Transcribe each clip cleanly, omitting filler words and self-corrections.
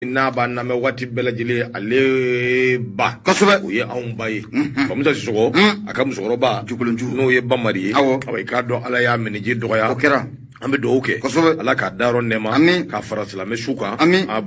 n'a ba na me wati bela jili ale ba kosebe o ye anw ba ye bamusa sisogo aka musokɔrɔba n'o ye bamari ye awa ka dɔn ala y'a miniji dɔgɔya o kɛra an bɛ dugawu kɛ kosebe ala k'a dayɔrɔ nɛɛma k'a fara silamɛ su kan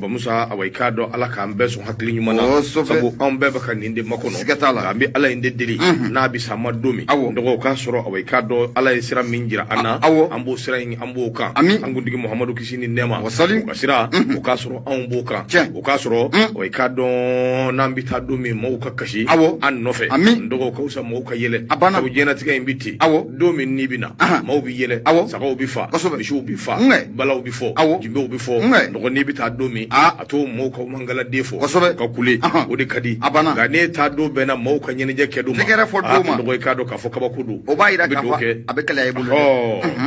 bamusa awa k'a dɔn ala k'an bɛɛ sɔn hakili ɲuman na sabu anw bɛɛ bɛ ka nin de makɔnɔ an bɛ ala in de deli n'a bɛ sa ma don min dɔgɔ k'a sɔrɔ awa k'a dɔn ala ye sira min jira an na an b'o sira in an b'o kan an kuntigi muhamadu kisi ni nɛɛma o ka sira o k'a sɔrɔ anw b'o kan o k'a sɔrɔ awa k'a dɔn n'an bɛ taa don min maaw ka kasi an nɔfɛ dɔgɔ ka wusa maaw ka yɛlɛ sabu diɲɛlatigɛ in bɛ ten don min n'i bɛ na maaw bɛ yɛlɛ sagaw bɛ fa misiw bɛ fa balaw bɛ fɔ jinɛw bɛ fɔ nɔgɔ n'i bɛ taa don min a to maaw ka mangaladen fɔ ka kule o de ka di nka n'e taa don bɛɛ na maaw ka ɲɛnajɛ kɛ don ma nɔgɔ k'a dɔn k'a fɔ kabako don o b'a yira k'a fɔ a bɛ kɛlɛ i bolo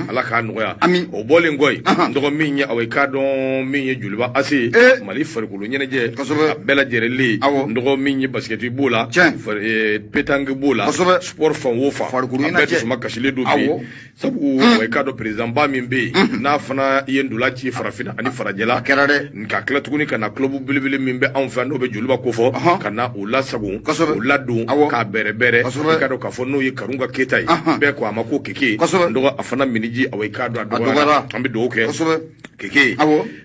ala k'a nɔgɔya o bɔlen kɔ yen nɔgɔ min ye aw k'a dɔn min ye joliba ase mali farikolo ɲɛnajɛ a bɛɛ lajɛlenlen nɔgɔ min ye basikɛti b'o la petanque b'o la sport fan o fan a bɛɛ dusuma kasilen don bi sabu k'a dɔn président ba min bɛ yen n'a fana ye ndula ci farafinna ani farajɛla ka tila tuguni ka na club belebele min bɛ anw fɛ n'o bɛ joliba ko fɔ ka na o lasago o ladon k'a bɛrɛ bɛrɛ k'a dɔn k'a fɔ n'o ye Karunga Keyita ye bɛɛ ko a ma ko keke dɔgɔ a fana miniji aw k'a dɔn a dɔgɔyara an bɛ dugawu kɛ keke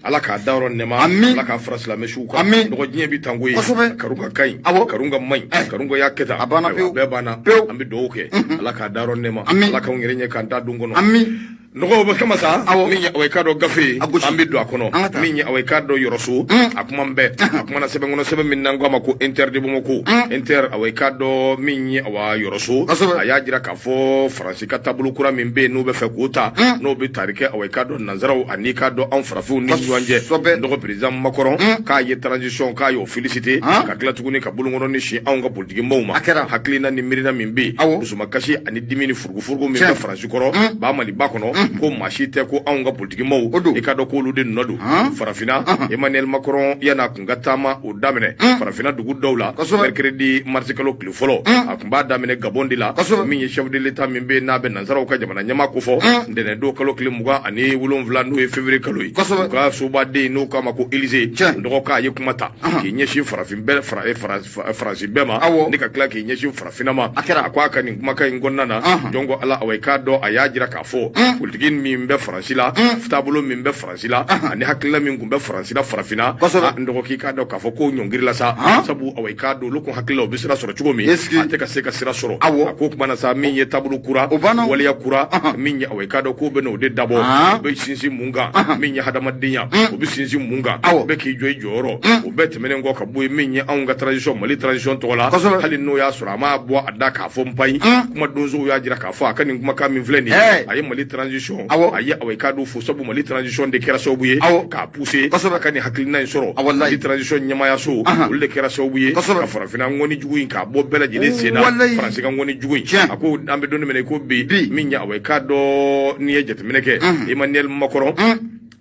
ala k'a dayɔrɔ nɛɛma ala k'a fara silamɛ suw kan dɔgɔ diɲɛ bɛ tango ye Karunga ka ɲi Karunga man ɲi Karunga y'a kɛta bɛɛ banna an bɛ dugawu kɛ ala k'a dayɔrɔ nɛɛma ala k'anw yɛrɛ ɲɛ k'an da don kɔnɔ nɔgɔw bɛ kama sa min ye aw k'a dɔn gafe an bɛ don a kɔnɔ min ye aw k'a dɔn yɔrɔso a kuma bɛɛ a kumana sɛbɛn kɔnɔ sɛbɛn min n'an k'a ma ko inter de Bamakɔ inter aw k'a dɔn min ye aw yɔrɔso a y'a jira k'a fɔ faransi ka taabolo kura min bɛ yen n'o bɛ fɛ k'o ta n'o bɛ tari kɛ aw k'a dɔn nanzaraw ani k'a dɔn anw farafinw ni ɲɔgɔn cɛ nɔgɔ président Macron k'a ye transition k'a y'o félicité ka tila tuguni ka bolokɔnɔ ni si anw ka politique maaw ma hakilina ni miirina min bɛ yen dusukasi ani dimi ni furugufurugu min bɛ faransi kɔrɔ ba Mali ba kɔnɔ ko maa si tɛ ko anw ka politiki maaw i ka dɔn k'olu de nɔ don farafinna Emmanuel Macron yan'a kun ka taama o daminɛ farafinna dugu dɔw la mercredi mardi kalo tile fɔlɔ a kun b'a daminɛ Gabon de la min ye chef de l'État min bɛ n'a bɛ nanzaraw ka jamana ɲɛmaa ko fɔ ntɛnɛndon kalo tile 27 n'o ye février kalo ye u ka sobaden n'o k'a ma ko Élysée dɔgɔ k'a ye kuma ta k'i ɲɛsin farafin bɛɛ faransi bɛɛ ma ni ka tila k'i ɲɛsin farafinna ma a ko a ka nin kumakan in kɔnɔna na jɔn ko ala aw k'a dɔn a y'a jira k'a fɔ politiki min bɛ faransi la taabolo min bɛ faransi la ani hakilila min tun bɛ faransi la farafinna n dɔgɔ k'i k'a dɔn k'a fɔ ko ɲɔngirila sa sabu aw k'a dɔn olu kun hakilila u bɛ sira sɔrɔ cogo min a tɛ ka se ka sira sɔrɔ a ko kumana sa min ye taabolo kura waleya kura min ye aw k'a dɔn k'o bɛ n'o de dabɔ u bɛ sinsin mun kan min ye hadamadenya u bɛ sinsin mun kan bɛɛ k'i jɔ i jɔyɔrɔ o bɛɛ tɛmɛnen kɔ ka bɔ yen min ye anw ka transition Mali transition tɔgɔ la hali n'o y'a sɔrɔ a m'a bɔ a da k'a fɔ n pa ye kuma donsow y'a jira k'a fɔ a ka nin kumakan min filɛ nin ye a ye Mali transition a ye aw k'a dɔn fo sabu Mali transition de kɛra sababu ye k'a pousser a ka nin hakilina in sɔrɔ Mali transition ɲɛmaayaso olu de kɛra sababu ye ka farafinna ŋɔni jugu in k'a bɔ bɛɛ lajɛlen sen na faransi ka ŋɔni jugu in a ko an bɛ don min na ko bi min ye aw k'a dɔn n'i ye jateminɛ kɛ Emmanuel Macron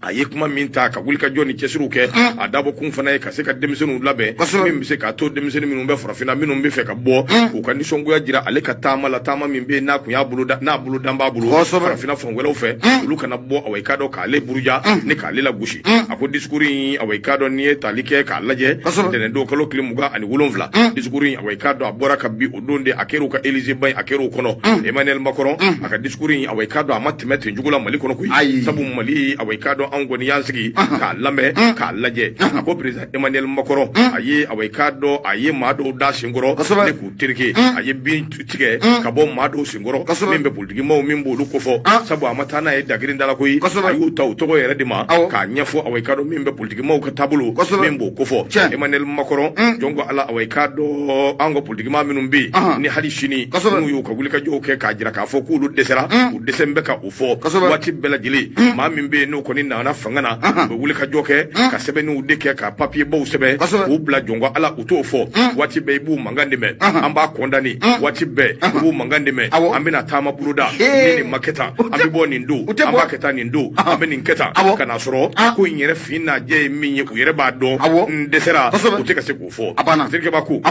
a ye kuma min ta ka wuli ka jɔ ni cɛsiriw kɛ a dabɔ kun fana ye ka se ka denmisɛnninw labɛn min bɛ se k'a to denmisɛnnin minnu bɛ farafinna minnu bɛ fɛ ka bɔ k'u ka nisɔngoya jira ale ka taama la taama min bɛ yen n'a kun y'a bolo n'a bolodan b'a bolo farafinna fan wɛrɛw fɛ olu kana bɔ aw k'a dɔn k'ale buruja ni k'ale la gosi a ko discours in aw k'a dɔn n'i ye tali kɛ k'a lajɛ ntɛnɛndon kalo tile 27 discours in aw k'a dɔn a bɔra ka bi o don de a kɛra u ka Élysée ba in a kɛra o kɔnɔ Emmanuel Macron a ka discours in aw k'a dɔn a ma tɛmɛ ten cogo la Mali kɔnɔ koyi sabu Mali aw k'a dɔn anw kɔni y'an sigi k'a lamɛn k'a lajɛ a ko président Emmanuel Macron a ye aw k'a dɔn a ye maa dɔw da senkɔrɔ ne k'u terike a ye bin tigɛ ka bɔ maa dɔw senkɔrɔ min bɛ politiki maaw min b'olu kofɔ sabu a ma taa n'a ye dagirin da la koyi a y'u ta u tɔgɔ yɛrɛ de ma k'a ɲɛfɔ aw k'a dɔn min bɛ politiki maaw ka taabolo min b'o kofɔ Emmanuel Macron jɔn ko ala aw k'a dɔn an ka politiki maa minnu bɛ yen ni hali sini n'u y'u ka wulikajɔw kɛ k'a jira k'a fɔ k'olu dɛsɛra u dɛsɛ bɛ ka o fɔ waati bɛɛ lajɛlen maa min bɛ yen n'o kɔni nana fanga na u bɛ wuli ka jɔ kɛ ka sɛbɛnniw de kɛ ka papier baw sɛbɛn k'u bila jɔn ala u t'o fɔ waati bɛɛ i b'u mankan de mɛn an b'a condamné waati bɛɛ i b'u mankan de mɛn an bɛna taama boloda ni nin ma kɛ tan an bɛ bɔ nin don an b'a kɛ tan nin don an bɛ nin kɛ tan ka n'a sɔrɔ ko in yɛrɛ fin n'a jɛ ye min ye u yɛrɛ b'a dɔn n dɛsɛra u tɛ ka se k'o fɔ terikɛ b'a ko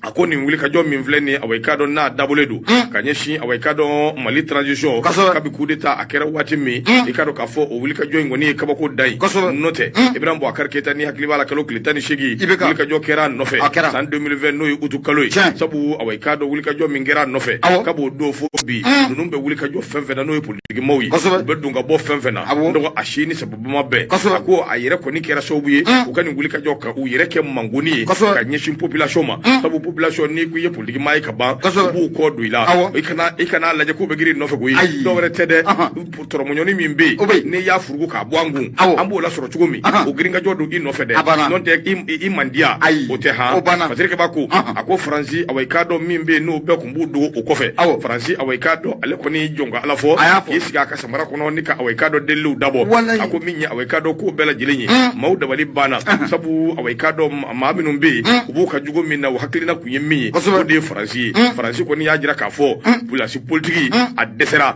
a ko nin wuli ka jɔ min filɛ nin away ka dɔn n'a dabɔlen don ka ɲɛsin away ka dɔn Mali transition kabi coup d'état a kɛra waati min i ka dɔn k'a fɔ o wuli ka jɔ in kɔni ye kabako da ye n'o tɛ Ibrahim Boubacar Keita ni hakili b'a la kalo 18 wuli ka jɔ kɛra a nɔfɛ san 2020 n'o ye utu kalo ye sabu away ka dɔn wuli ka jɔ min kɛra a nɔfɛ kab'o don fo bi ninnu bɛ wuli ka jɔ fɛn fɛn na n'o ye politique maaw ye u bɛ don ka bɔ fɛn fɛn na ndɔgɔ a si ni sababuma bɛɛ a ko a yɛrɛ kɔni kɛra sababu ye u ka nin wuli ka jɔ ka u yɛrɛ kɛ mangoni ye ka ɲɛsin population ma sabu population ni ko ye politique maa ye ka ban u b'u kɔ don i la i kana lajɛ k'u bɛ girin nɔfɛ koyi dɔwɛrɛ tɛ dɛ tɔrɔmɔɲɔni min bɛ yen n'i y'a furugu k'a bɔ an kun an b'o lasɔrɔ cogo min o girin ka jɔ don i nɔfɛ dɛ n'o tɛ i man diya o tɛ han Fatirike b'a ko a ko Faransi away ka dɔn min bɛ yen n'o bɛɛ tun b'u dogo o kɔfɛ Faransi away ka dɔn ale kɔni jɔn ka ala fɔ k'i sigi a ka samara kɔnɔ ni ka away ka dɔn deliliw dabɔ a ko min ye away ka dɔn k'o bɛɛ lajɛlen ye maaw dabali banna sabu away ka dɔn maa minnu bɛ yen u b'u ka jugu min na o hakilina kun ye min ye o de ye Faransi ye Faransi kɔni y'a jira k'a fɔ place politique a dɛsɛra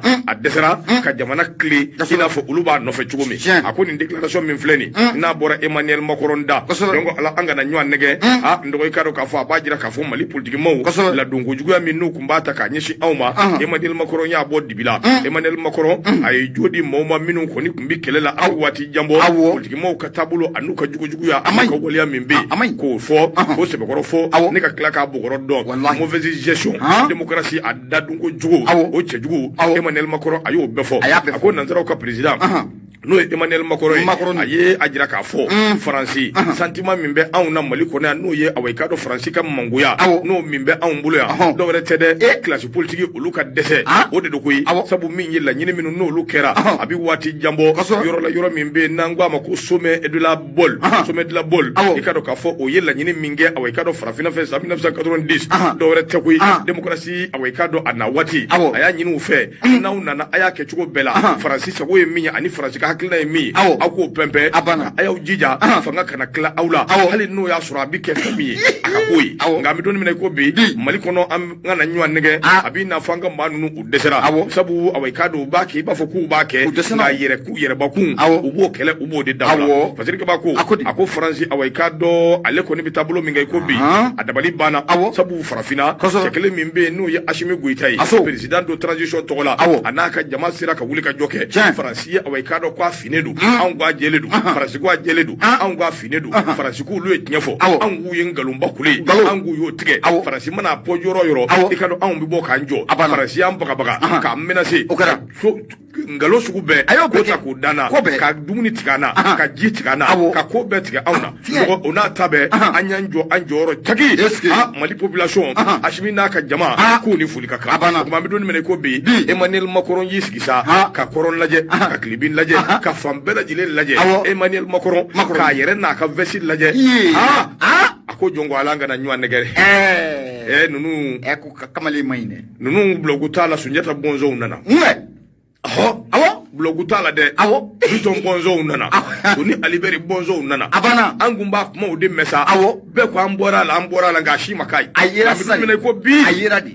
ka jamana tile i n'a fɔ olu b'a nɔfɛ cogo min a ko nin déclaration min filɛ nin n'a bɔra Emmanuel Macron da donc ala an kana ɲɔgɔn nɛgɛ n dɔgɔ i ka dɔn k'a fɔ a b'a jira k'a fɔ Mali politique maaw ladonko juguya min n'u kun b'a ta k'a ɲɛsin anw ma Emmanuel Macron y'a bɔ dibi la Emmanuel Macron a ye jo di maaw ma minnu kɔni kun bi kɛlɛ la a waati janbɔ politique maaw ka taabolo a n'u ka jugujuguya a n'u ka waleya min bɛ yen k'o fɔ k'o sɛbɛkɔrɔ fɔ ne ka tila k'a bɔkɔrɔ dɔn mauvaise gestion démocratie a dadunko jugu o cɛjugu Emmanuel Macron a y'o bɛɛ fɔ a ko nanzaraw ka président n'o ye Emmanuel Macron ye a ye a jira k'a fɔ Faransi sentiment min bɛ anw na Mali kɔnɔ yan n'o ye away ka dɔn Faransi ka mangoya n'o min bɛ anw bolo yan dɔwɛrɛ tɛ dɛ classe politique olu ka dɛsɛ o de do koyi sabu min ye laɲini minnu n'olu kɛra a bɛ waati janbɔ yɔrɔ la yɔrɔ min bɛ n'an ko a ma ko sommet de la Baule i ka dɔn k'a fɔ o ye laɲini min kɛ away ka dɔn farafinna fɛ san 1990 dɔwɛrɛ tɛ koyi démocratie away ka dɔn a na waati a y'a ɲini u fɛ n'aw nana a y'a kɛ cogo bɛɛ la Faransi sago ye min ye ani Faransi ka hakilina ye min ye aw k'o pɛnpɛn a y'aw jija fanga kana tila aw la hali n'o y'a sɔrɔ a bɛ kɛ fɛn min ye a ka k'o ye nka an bɛ don min na i ko bi Mali kɔnɔ an kana ɲɔgɔn nɛgɛ a b'i n'a fɔ an ka maa ninnu u dɛsɛra sabu away ka dɔn u b'a kɛ i b'a fɔ k'u b'a kɛ nka yɛrɛbakun u b'o kɛlɛ u b'o de da la Fatirike b'a ko a ko Faransi away ka dɔn ale kɔni bɛ taabolo min kɛ i ko bi a dabali banna sabu farafinna cɛ kelen min bɛ yen n'o ye Assimi Goïta ye président de transition tɔgɔ la a n'a ka jama sera ka wuli ka jɔ kɛ Faransi ye away ka dɔn k'a finen don anw k'a jɛlen don Faransi k'a jɛlen don anw k'a finen don Faransi k'olu ye tiɲɛ fɔ anw k'u ye nkalonba kule ye anw k'u y'o tigɛ Faransi mana bɔ yɔrɔ yɔrɔ i ka dɔn anw bɛ bɔ k'an jɔ Faransi y'an bagabaga k'an menacer nkalon sugu bɛɛ k'o ta k'o danna ka dumuni tigɛ an na ka ji tigɛ an na ka ko bɛɛ tigɛ anw na o n'a ta bɛɛ an y'an jɔ an jɔyɔrɔ jagi Mali population Assimi n'a ka jama k'u ni foli ka kan o tuma an bɛ don min na i ko bi Emmanuel Macron y'i sigi sa ka kɔrɔn lajɛ ka kilebin lajɛ ka fan bɛɛ lajɛlen lajɛ Emmanuel Macron k'a yɛrɛ n'a ka veste lajɛ a ko jɔn ko ala an kana ɲɔgɔn nɛgɛ ninnu ko kamalen ma ɲi dɛ ninnu blogu t'a la Sunjata bɔnzɔnw nana blogu t'a la dɛ Bitɔn bɔnzɔnw nana o ni Alibɛri bɔnzɔnw nana an kun b'a kumaw de mɛn sa bɛɛ ko an bɔra a la nka si ma k'a ye a yera sisan minɛ ko bi a yera de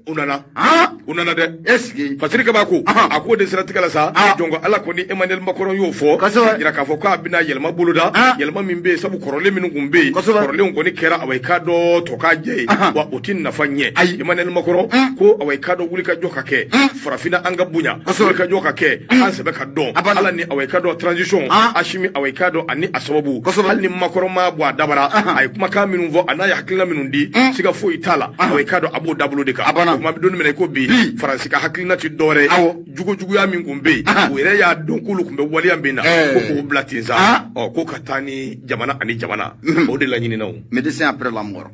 u nana dɛ Fatirike b'a ko a k'o de siratigɛ la sa jɔn ko ala kɔni Emmanuel Macron y'o fɔ jira k'a fɔ k'a bɛna yɛlɛma boloda yɛlɛma min bɛ yen sabu kɔrɔlen minnu kun bɛ yen kɔrɔlenw kɔni kɛra away ka dɔn tɔ k'a jɛ ye wa o ti nafa ɲɛ Emmanuel Macron ko away ka dɔn wuli ka jɔ ka kɛ farafinna an ka bonya wuli ka jɔ ka kɛ an sɛbɛ ka dɔn ala ni away ka dɔn transition Assimi away ka dɔn ani a sababu hali ni Macron ma bɔ a dabara a ye kumakan minnu fɔ a n'a ye hakilina minnu di siga foyi t'a la away ka dɔn a b'o dabolo de kan o tuma bɛ don min na i ko bi Faransi ka hakilina ti dɔwɛrɛ jugujuguya min kun bɛ yen o yɛrɛ y'a dɔn k'olu kun bɛ waleya min na ko k'o bila ten sa ko ka taa ni jamana ani jamana o de laɲinina o médecin après la mort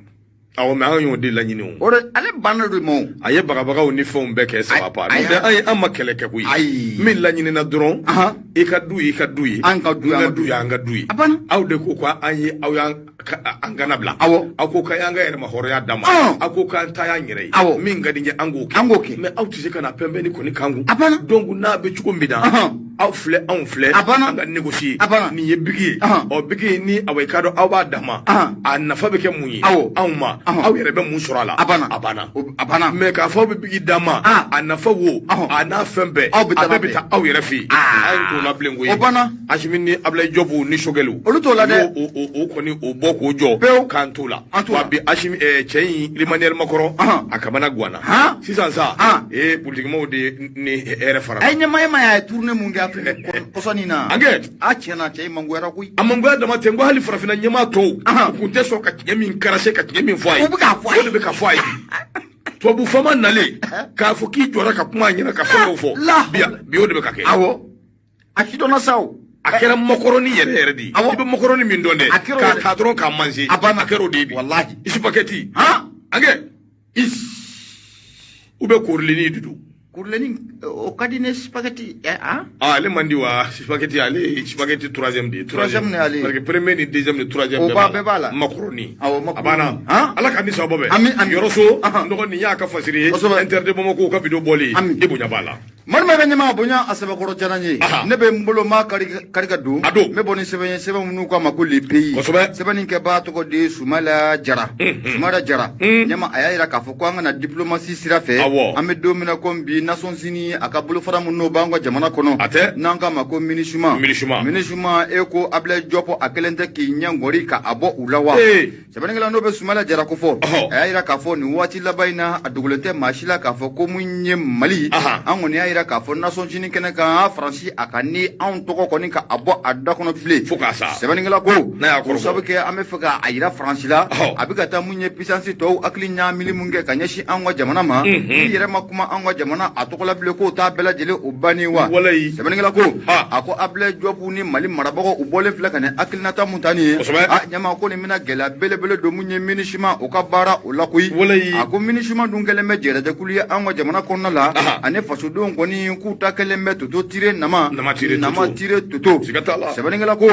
mɛ an y'o de laɲini o ale banna de ma a ye bagabagaw ni fɛnw bɛɛ kɛ saba an ma kɛlɛ kɛ koyi min laɲinina dɔrɔn i ka du ye an ka du y'an ka du ye aw de ko k'an ye aw y'an gana bila aw ko k'an ka yɛrɛma hɔrɔnya d'a ma aw ko k'an ta y'an yɛrɛ ye min ka di ye an k'o kɛ mɛ aw tɛ se ka na pɛnpɛn ni kɔni kan kun donc n'a bɛ cogo min na aw filɛ anw filɛ an ka négocier nin ye bigi ye bigi ni away ka dɔn aw b'a dama a nafa bɛ kɛ mun ye anw ma aw yɛrɛ bɛ mun sɔrɔ a la a banna mais k'a fɔ aw bɛ bigi d'a ma a nafa wo a n'a fɛn bɛɛ a bɛɛ bɛ taa aw yɛrɛ fɛ yen a ye t'o la bilen koyi Asimi ni Ablaye Jobu ni Sogɛlu olu t'o la dɛ o kɔni o bɔ k'o jɔ k'an t'o la wa bi Asimi cɛ in Emmanuel Macron a kamana guwanna sisan sa politikimɔgɔw de ni hɛrɛ fara a ye ɲɛmayama ye tourné mun kɛ Afrique kɔsɔni na a tiɲɛna cɛ in mangoyara koyi a mangoya dama tɛ n ko hali farafinna ɲɛmaa tɔw u kun tɛ sɔn ka tiɲɛ min karase ka tiɲɛ min fɔ a ye o de bɛ ka fɔ a ye tubabu fama nalen k'a fɔ k'i jɔra ka kuma a ɲɛna ka fɛn dɔw fɔ bi o de bɛ ka kɛ awɔ a sidɔnna sa o a kɛra makɔrɔni yɛrɛ yɛrɛ de ye i bɛ makɔrɔni min dɔn dɛ k'a ta dɔrɔn k'a manse a kɛra o de ye bi wallahi isupakɛti u bɛ korileni de don korileni o ka di ne spaghetti ale man di wa spaghetti ale ye spaghetti troisième de ye troisième ne ale parce que premier ni deuxième ni troisième bɛɛ b'a la macaroni a banna ala ka ni sababa bɛ yɔrɔ so nɔgɔ nin y'a ka fasiri ye interdit Bamako ka video bɔli e bonya b'a la Marima bɛ ɲɛma bonya a sɛbɛkɔrɔ diyara n ye ne bɛ n bolo maa kari ka don n bɛ bɔ ni sɛbɛn ye sɛbɛn minnu k'a ma ko le pays sɛbɛnni kɛbaa tɔgɔ de Sumala Jara Sumala Jara ɲɛma a y'a jira k'a fɔ ko an kana diplomasi sira fɛ an bɛ don min na ko bi Nations Unies a ka bolofara minnu b'an ka jamana kɔnɔ n'an k'a ma ko MINUSMA e ko Ablaye Diop a kɛlen tɛ k'i ɲɛ ŋɔri ka a bɔ u la wa sɛbɛnnikɛla n'o bɛ Sumala Jara ko fɔ a y'a jira k'a fɔ nin waati laban in na a dogolen tɛ maa si la k'a fɔ ko mun ye Mali an kɔni y'a k'a fɔ Nations Unies kɛnɛ kan Faransi a ka ni anw tɔgɔ kɔni ka a bɔ a da kɔnɔ bilen fo k'a sa sɛbɛnnikɛla ko sabu kɛ an bɛ fɛ k'a yira Faransi la a bɛ ka taa mun ye puissance tɔw hakili ɲaamili mun kɛ ka ɲɛsin an ka jamana ma ni yɛrɛ ma kuma an ka jamana a tɔgɔ la bilen k'o t'a bɛɛ lajɛlen o bannen wa sɛbɛnnikɛla ko a ko Ablaye Diop ni Mali marabagaw u bɔlen filɛ ka nin hakilinata mun ta nin ye ɲɛma ko nin bɛna gɛlɛya belebele don mun ye MINUSMA o ka baara o la koyi a ko MINUSMA dun kɛlen bɛ jɛrɛjɛkulu ye an ka jamana kɔnɔna la ani fasodenw kɔni k'u ta kɛlen bɛ toto tire nama tire toto sɛbɛnnikɛla ko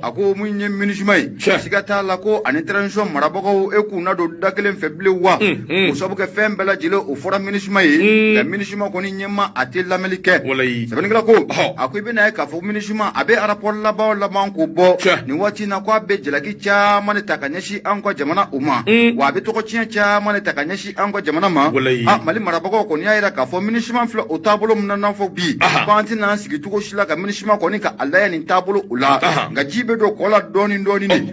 a ko mun ye MINUSMA ye siga t'a la ko ani transition marabagaw e k'u na don da kelen fɛ bilen wa o sabu kɛ fɛn bɛɛ lajɛlen o fɔra MINUSMA ye nka MINUSMA kɔni ɲɛma a tɛ lamɛnni kɛ sɛbɛnnikɛla ko a ko i bɛna ye k'a fɔ MINUSMA a bɛ rapport laban k'o bɔ nin waati in na ko a bɛ jalaki caman de ta ka ɲɛsin an ka jamana o ma wa a bɛ tɔgɔ tiɲɛ caman de ta ka ɲɛsin an ka jamana ma Mali marabagaw kɔni y'a jira k'a fɔ MINUSMA filɛ o taabolo min na fɔ bi ko an tɛna an sigi cogo si la ka MINUSMA kɔni ka a layɛ nin taabolo o la nka ji bɛ don kɔ la dɔɔni de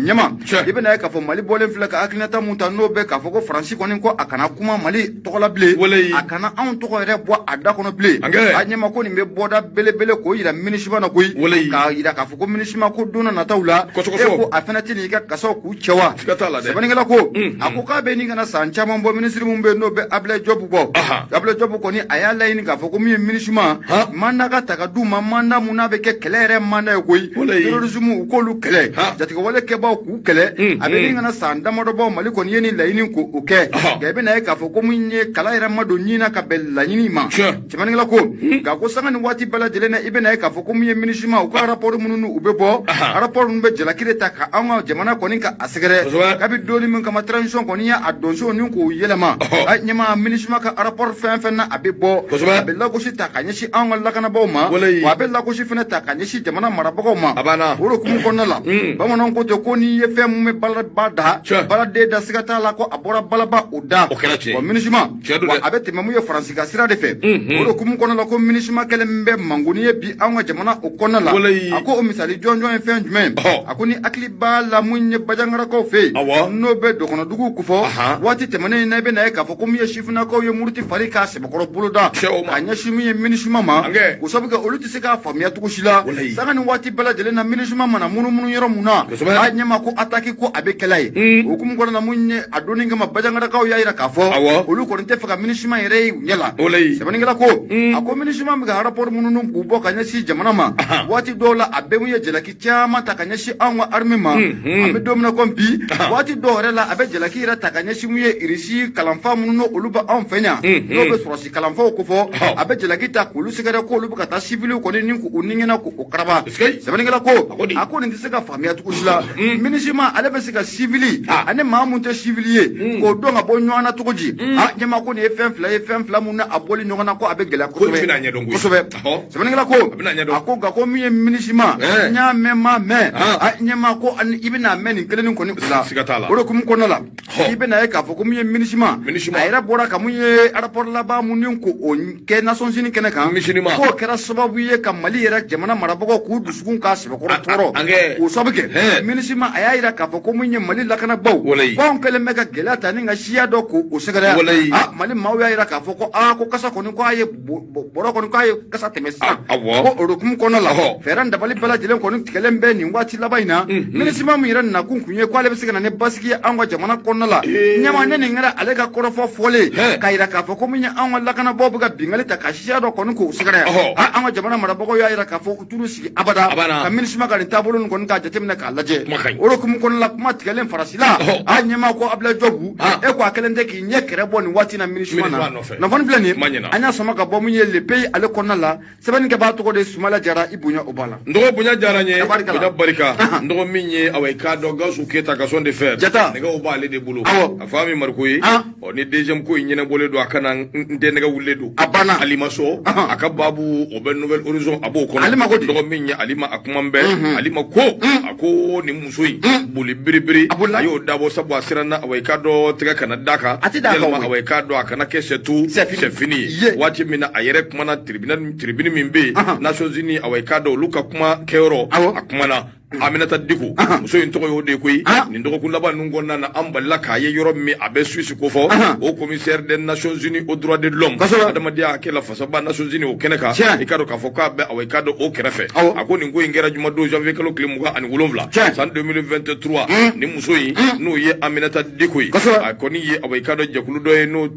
ɲɛma i bɛna ye k'a fɔ Mali bɔlen filɛ ka hakilinata mun ta n'o bɛ k'a fɔ ko Faransi kɔni ko a kana kuma Mali tɔgɔ la bilen a kana anw tɔgɔ yɛrɛ bɔ a da kɔnɔ bilen a ɲɛma ko nin bɛ bɔda belebele k'o yira MINUSMA na koyi k'a yira k'a fɔ ko MINUSMA ko don nataw la e ko a fana tɛ n'i ka kasaw k'u cɛ wa sɛbɛnnikɛla ko a ko k'a bɛ nin kana san caman bɔ minisiri mun bɛ yen n'o bɛ Ablaye Diop bɔ Ablaye Diop kɔni a y'a laɲini k'a fɔ ko min ye MINUSMA mandat ka ta ka d'u ma mandat mun n'a bɛ kɛ kɛlɛ yɛrɛ mandat ye koyi terrorisme u k'olu kɛlɛ jatigɛwale kɛbaaw k'u kɛlɛ a bɛ nin kana san damadɔ bɔ Mali kɔni ye nin laɲini k'o kɛ nka i bɛna ye k'a fɔ ko min ye kala yɛrɛ ma don ɲin na ka bɛn laɲini ma sɛbɛnnikɛla ko nka ko sanga nin waati bɛɛ lajɛlen na i bɛna ye k'a fɔ ko min ye MINUSMA u ka rapport minnu u bɛ bɔ rapport ninnu bɛ jalaki de ta ka an ka jamana kɔni ka a sɛgɛrɛ kabi donni min kama transition kɔni ye a donso ni k'o yɛlɛma a ɲɛma MINUSMA ka rapport fɛn fɛn na a bɛ bɔ a bɛ lagosi ta ka ɲɛsin an ka lakanabaaw ma wa a bɛ lagosi fana ta ka ɲɛsin jamana marabagaw ma o hukumu kɔnɔna la bamananw ko ten ko n'i ye fɛn mun bɛ balaba da baladen da siga t'a la ko a bɔra balaba o da wa MINUSMA wa a bɛ tɛmɛ mun ye Faransi ka sira de fɛ o hukumu kɔnɔna la ko MINUSMA kɛlen min bɛ mangoni ye bi an ka jamana o kɔnɔna la a ko o misali jɔnjɔn ye fɛn jumɛn a ko ni hakili b'a la mun ye bajangarakaw fɛ yen n'o bɛ dɔgɔnɔduguw kofɔ waati tɛmɛnen in na i bɛna ye k'a fɔ ko min ye sifinnakaw ye muruti fari k'a sɛbɛkɔrɔ boloda k'a ɲɛsin min ye MINUSMA ma o sabu kɛ olu tɛ se k'a faamuya cogo si la sanga ni waati bɛɛ lajɛlen na MINUSMA mana munumunu yɔrɔ mun na a ɲɛma ko attaque ko a bɛ kɛla ye o hukumu kɔnɔna na mun ye a donni kama bajangarakaw y'a jira k'a fɔ olu kɔni tɛ fɛ ka MINUSMA yɛrɛ ye u ɲɛ la sɛbɛnnikɛla ko a ko MINUSMA bɛ ka rapport minnu k'u bɔ ka ɲɛsin jamana ma waati dɔw la a bɛɛ mun ye jalaki caman ta ka ɲɛsin an ka armée ma an bɛ don min na ko bi waati dɔw yɛrɛ la a bɛ jalaki yɛrɛ ta ka ɲɛsin mun ye Irisi kalanfa minnu n'olu bɛ anw fɛ yan n'o bɛ sɔrɔsi kalanfaw ko fɔ a bɛ jalaki ta k'olu sɛgɛrɛ ko olu bɛ ka taa civil kɔni ni k'u ningɛna k'u karaba sɛbɛnnikɛla ko a ko nin tɛ se ka faamuya cogo si la MINUSMA ale bɛ se ka civil ani maa mun tɛ civil ye k'o dɔn ka bɔ ɲɔgɔn na cogo di ɲɛma ko nin ye fɛn fila mun na a bɔli ɲɔgɔn na ko a bɛ gɛlɛya kosɛbɛ sɛbɛnnikɛla ko a ko nka ko min ye MINUSMA n y'a mɛn ma mɛn ɲɛma ko i bɛna mɛn nin kelen kɔni o de kun kɔnɔ la i bɛna ye k'a fɔ ko min ye MINUSMA a yɛrɛ bɔra ka mun ye rapport laban mun ni ko o kɛ Nations Unies kɛnɛ kan k'o kɛra sababu ye ka Mali yɛrɛ jamana marabagaw k'u dusukun k'a sɛbɛkɔrɔ tɔɔrɔ k'o sababu kɛ MINUSMA a y'a yira k'a fɔ ko mun ye Mali lakanabaw k'anw kɛlen bɛ ka gɛlɛya ta ni ka siya dɔ k'o sɛgɛrɛ Mali maaw y'a yira k'a fɔ ko ko kasa kɔni ko a ye bɔrɔ kɔni k'a ye kasa tɛmɛ sisan ko o hukumu kɔnɔna la fɛɛrɛ dabali bɛɛ lajɛlen kɔni tigɛlen bɛ nin waati laban in na MINUSMA min yɛrɛ nakun kun ye k'ale bɛ se ka na ni basigi ye an ka jamana kɔnɔna la ɲɛma ne nin kɛra ale ka kɔrɔfɔ fɔlen k'a yira k'a fɔ ko min ye an ka lakanabaaw bɛ ka bingali ta ka siya dɔ kɔni k'o sɛgɛrɛ an ka jamana marabagaw y'a yira k'a fɔ u t'u sigi abada ka MINUSMA ka nin taabolo nin kɔni k'a jateminɛ k'a lajɛ o hukumu kɔnɔna la kuma tigɛlen farasila ɲɛma ko Abdoulaye Jobu e ko a kɛlen tɛ k'i ɲɛ kɛrɛ bɔ nin waati na MINUSMA na nafani filɛ nin an y'a sɔnma ka bɔ min ye le pays ale kɔnɔna la sɛbɛnnikɛbaa tɔgɔ de Sumala Jara i bonya o b'a la n dɔgɔ bonya diyara n ye bonya barika n dɔgɔ min ye i k'a dɔn Gawusu Keyita ka son de fer nɛgɛw b'ale de bolo a fa min Mariku ye ni deuxième ko in ɲɛnabɔlen don a kana n tɛ nɛgɛ wulilen don a banna Alima so a ka baabu o bɛ Nouvelle Horizon a b'o kɔnɔ dɔgɔ min ye Alima a kuma bɛɛ Alima ko a ko nin muso in boli biribiri a y'o dabɔ sabu a siranna i k'a dɔn tɛgɛ kana da kan yɛlɛma i k'a dɔn a kana kɛ sɛ fini ye waati min na a yɛrɛ kumana tribune min bɛ yen Nations Unies i k'a dɔn olu ka kuma kɛyɔrɔ a kumana Aminata Diko muso in tɔgɔ y'o de koyi nin dɔgɔkun laban ninnu kɔnɔna na an balila k'a ye yɔrɔ min a bɛ Suisse ko fɔ o commissaire des Nations Unies aux droits de l'homme adamadenya hakɛ la fasaba Nations Unies o kɛnɛ kan i k'a dɔn k'a fɔ k'a bɛ i k'a dɔn o kɛrɛfɛ a ko nin ko in kɛra jumadon janvier kalo tile 27 san 2023 nin muso in n'o ye Aminata Diko ye a kɔni ye i k'a dɔn jɛkulu dɔ ye n'o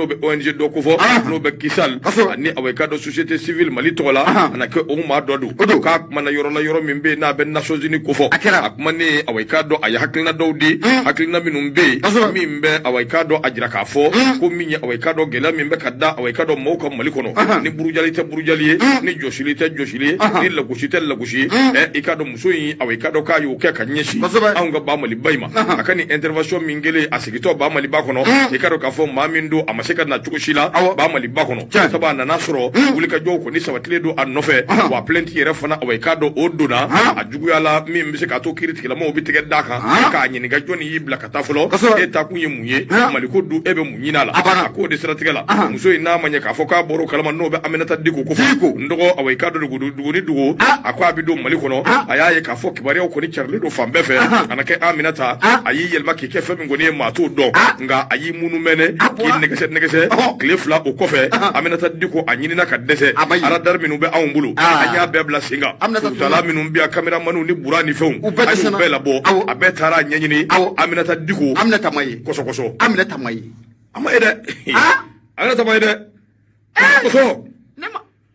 bɛ ONG dɔ ko fɔ n'o bɛ Kisal ani i k'a dɔn société civile Mali tɔgɔ la a na kɛ o maa dɔ don k'a kumana yɔrɔ la yɔrɔ min bɛ yen n'a bɛ Nations Unies ko fɔ a kuma ne i k'a dɔn a ye hakilina dɔw di hakilina minnu bɛ yen min bɛ i k'a dɔn a jira k'a fɔ ko min ye i k'a dɔn gɛlɛya min bɛ ka da i k'a dɔn maaw ka Mali kɔnɔ ni burujali tɛ burujali ye ni jɔsili tɛ jɔsili ye ni lagosi tɛ lagosi ye i k'a dɔn muso in i k'a dɔn k'a y'o kɛ ka ɲɛsin anw ka ba Maliba in ma a ka nin intervention min kɛlen a sigitɔ ba Maliba kɔnɔ i k'a dɔn k'a fɔ maa min don a ma se ka na cogo si la ba Maliba kɔnɔ sabu a nana sɔrɔ wulikajɔw kɔni sabatilen don a nɔfɛ wa plainte yɛrɛ fana i k'a dɔn o donna a juguya la min bɛ se k'a to kiiri tigilamaw bɛ tigɛ da kan k'a ɲininka jɔnni y'i bila ka taa fɔlɔ e ta kun ye mun ye Maliko dun e bɛ mun ɲini a la a k'o de siratigɛ la muso in n'a ma ɲɛ k'a fɔ k'a bɔra o kalama n'o bɛ Aminata Diko ko fɔ n dɔgɔ i k'a dɔn dugu ni dugu a ko a bɛ don Mali kɔnɔ a y'a ye k'a fɔ kibaruyaw kɔni carilen don fan bɛɛ fɛ a na kɛ Aminata a y'i yɛlɛma k'i kɛ fɛn min kɔni ye maa t'o dɔn nka a y'i munu mɛnɛ k'i nɛgɛsɛ tile fila o kɔfɛ Aminata Diko a ɲinina ka dɛsɛ radar minnu bɛ anw bolo a y'a bɛɛ bila sen kan futala minnu bɛ yan caméramanw ni bura ni fɛnw a y'u bɛɛ labɔ a bɛɛ taara a ɲɛɲini Aminata Diko kɔsɔkɔsɔ Aminata ma ye a ma ye dɛ Aminata ma ye dɛ kɔsɔ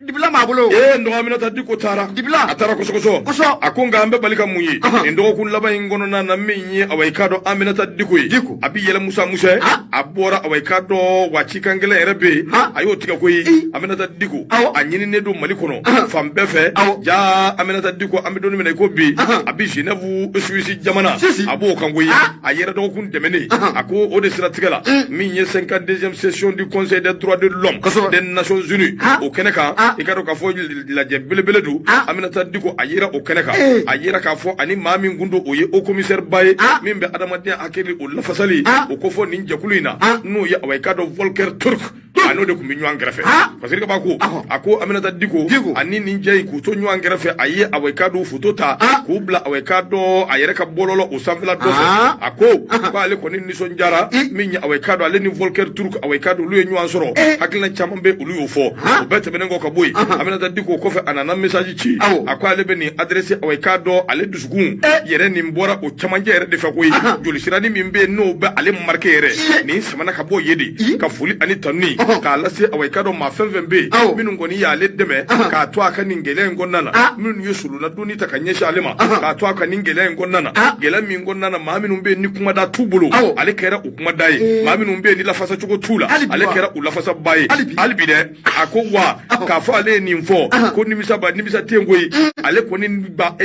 dibila m'a bolo n dɔgɔ Aminata Diko taara a taara kɔsɔkɔsɔ a ko nka an bɛ bali ka mun ye nin dɔgɔkun laban in kɔnɔna na min ye i k'a dɔn Aminata Diko ye a bɛ yɛlɛ Musa Musɛ a bɔra i k'a dɔn wa cikan gɛlɛn yɛrɛ bɛ yen a y'o tigɛ ko ye Aminata Diko a ɲininen don Mali kɔnɔ fan bɛɛ fɛ ja Aminata Diko an bɛ don min na i ko bi a bɛ Genève Suisse jamana a b'o kan ko ye a yɛrɛ dɔgɔkun tɛmɛnen a ko o de siratigɛ la min ye 52e session du Conseil des droits de l'homme des Nations Unies o kɛnɛ kan i ka dɔn k'a fɔ lajɛ belebele don Aminata Diko a yera o kɛnɛ kan a yera k'a fɔ ani maa min kun don o ye o commissaire ba ye min bɛ adamadenya hakili o lafasali o ko fɔ nin jɛkulu in na n'o ye i k'a dɔn Volker Turk a n'o de tun bɛ ɲɔgɔn kɛrɛfɛ parce que kaba ko a ko Aminata Diko ani nin jɛ in k'u to ɲɔgɔn kɛrɛfɛ a ye i k'a dɔn foto ta k'u bila i k'a dɔn a yɛrɛ ka bɔlɔlɔ o sanfɛla dɔ fɛ a ko k'ale kɔni nisɔndiyara min ye i k'a dɔn ale ni Volker Turk i k'a dɔn olu ye ɲɔgɔn sɔrɔ hakilina caman bɛ olu y'o fɔ o bɛɛ tɛmɛnen kɔ ka bɔ yen Aminata Diko kɔfɛ a nana message ci a ko ale bɛ nin adresse i k'a dɔn ale dusukun yɛrɛ nin bɔra o camancɛ yɛrɛ de fɛ koyi joli sirani min bɛ yen n'o bɛ ale marqué yɛrɛ nin samana ka bɔ yen de ka foli ani tanuni k'a lase away ka dɔ maa fɛn fɛn bɛ yen minnu kɔni y'ale dɛmɛ k'a to a ka nin gɛlɛya in kɔnɔna na minnu ye sulula dunni ta ka ɲɛsin ale ma k'a to a ka nin gɛlɛya in kɔnɔna na gɛlɛya min kɔnɔna na maa minnu bɛ yen ni kumada t'u bolo ale kɛra u kumada ye maa minnu bɛ yen ni lafasa cogo t'u la ale kɛra u lafasaba ye hali bi dɛ a ko wa k'a fɔ ale ye nin fɔ ko nimisa tɛ koyi ale kɔni ba a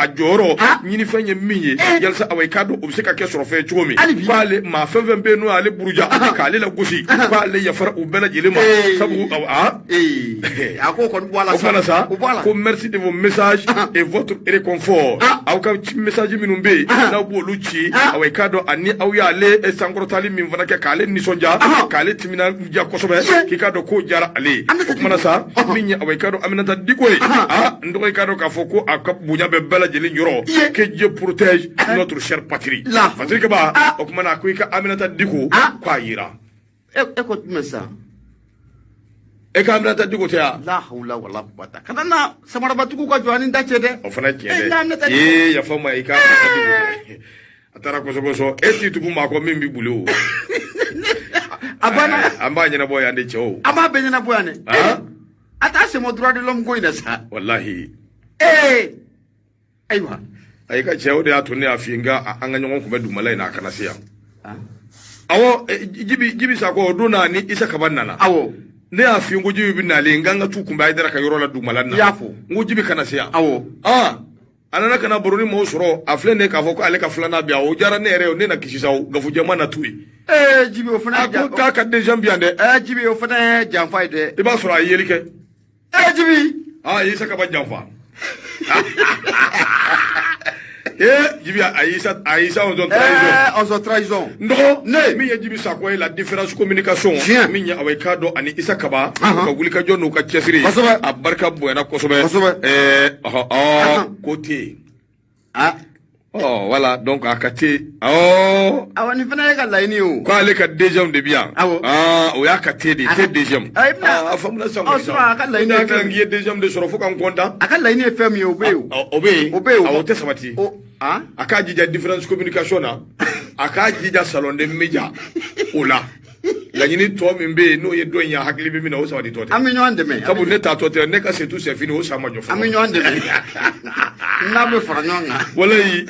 jɔyɔrɔ ɲini fɛn ye min ye yalasa away ka dɔn o bɛ se ka kɛ sɔrɔ fɛn cogo min k'ale maa fɛn fɛn bɛ yen n'o y'ale buruja k'ale la gosi k'ale yafara u bɛɛ lajɛlen ma sabu a ko kɔni bɔ a la o fana sa ko merci de vos messages et votre réconfort aw ka message minnu bɛ yen n'aw b'olu ci away ka dɔn ani aw y'ale sankɔrɔtali min fana kɛ k'ale nisɔndiya k'ale timinanja kosɛbɛ k'i ka dɔn k'o diyara ale o kumana sa min ye away ka dɔn Aminata Diko ye n dɔgɔ ka dɔn k'a fɔ ko a ka bonya bɛ bɛɛ lajɛlen yɔrɔ que Dieu protège notre chère patrie fasirikɛba o kumana ko i ka Aminata Diko k'a yira e ko jumɛn sa e ka Aminata Diko tɛ yan la hawla wala quwwata kana na samarabatigiw ka jɔ ani da cɛ dɛ o fana tiɲɛ dɛ yafa n ma i ka Aminata Diko a taara kɔsɔkɔsɔ e t'i tugu maa kɔ min b'i bolo o a banna an b'a ɲɛnabɔ yan de cɛw an b'a bɛɛ ɲɛnabɔ yan dɛ a t'a sɛmɔ droit de l'homme ko in na sa wallahi ayiwa a ka cɛw de y'a to ne y'a f'i ye nka an ka ɲɔgɔn kunbɛ dugumala in na a kana se yan awɔ Jibi Sakɔ o don na ni Isa Kaba nana awɔ ne y'a f'i ye ko Jibi bɛ nalen n ka t'u kunbɛ Hayidara ka yɔrɔ la dugumala in na i y'a fɔ n ko Jibi kana se yan awɔ a nana ka na baro ni maaw sɔrɔ a filɛ ne k'a fɔ ko ale ka filanan bɛ yan o diyara ne yɛrɛ ye ne na kisi sa gafu jɛman na tu ye Jibi o fana a ko k'a ka deuxième bi yan dɛ Jibi o fana ye janfa ye dɛ i b'a sɔrɔ a ye yeli kɛ Jibi Isa Kaba janfa Jibi Aïssa on se trahison non min ye Jibi Sakɔ ye la différence communication min ye away ka dɔn ani Isa Kaba ka wuli ka jɔ n'u ka cɛsiri a barika bonyana kosɛbɛ ko tɛ yen voilà donc a ka te awɔ nin fana ye ka laɲini ye o ko ale ka deuxième de bi yan o y'a ka te de te deuxième a faamuna sisan a ka laɲini ye k'i ye deuxième de sɔrɔ fo ka n content a ka laɲini ye fɛn min ye o bɛ yen o bɛ yen o tɛ sabati a k'a jija différence communication na a k'a jija salon de média o la laɲini tɔ min bɛ yen n'o ye dɔ in ya hakili bɛ min na o sabati tɔ tɛ an bɛ ɲɔgɔn dɛmɛ sabu ne ta tɔ tɛ ne ka c'est tout c'est fini o san ma jɔ fɔlɔ an bɛ ɲɔgɔn dɛmɛ n'a bɛ fara ɲɔgɔn kan walayi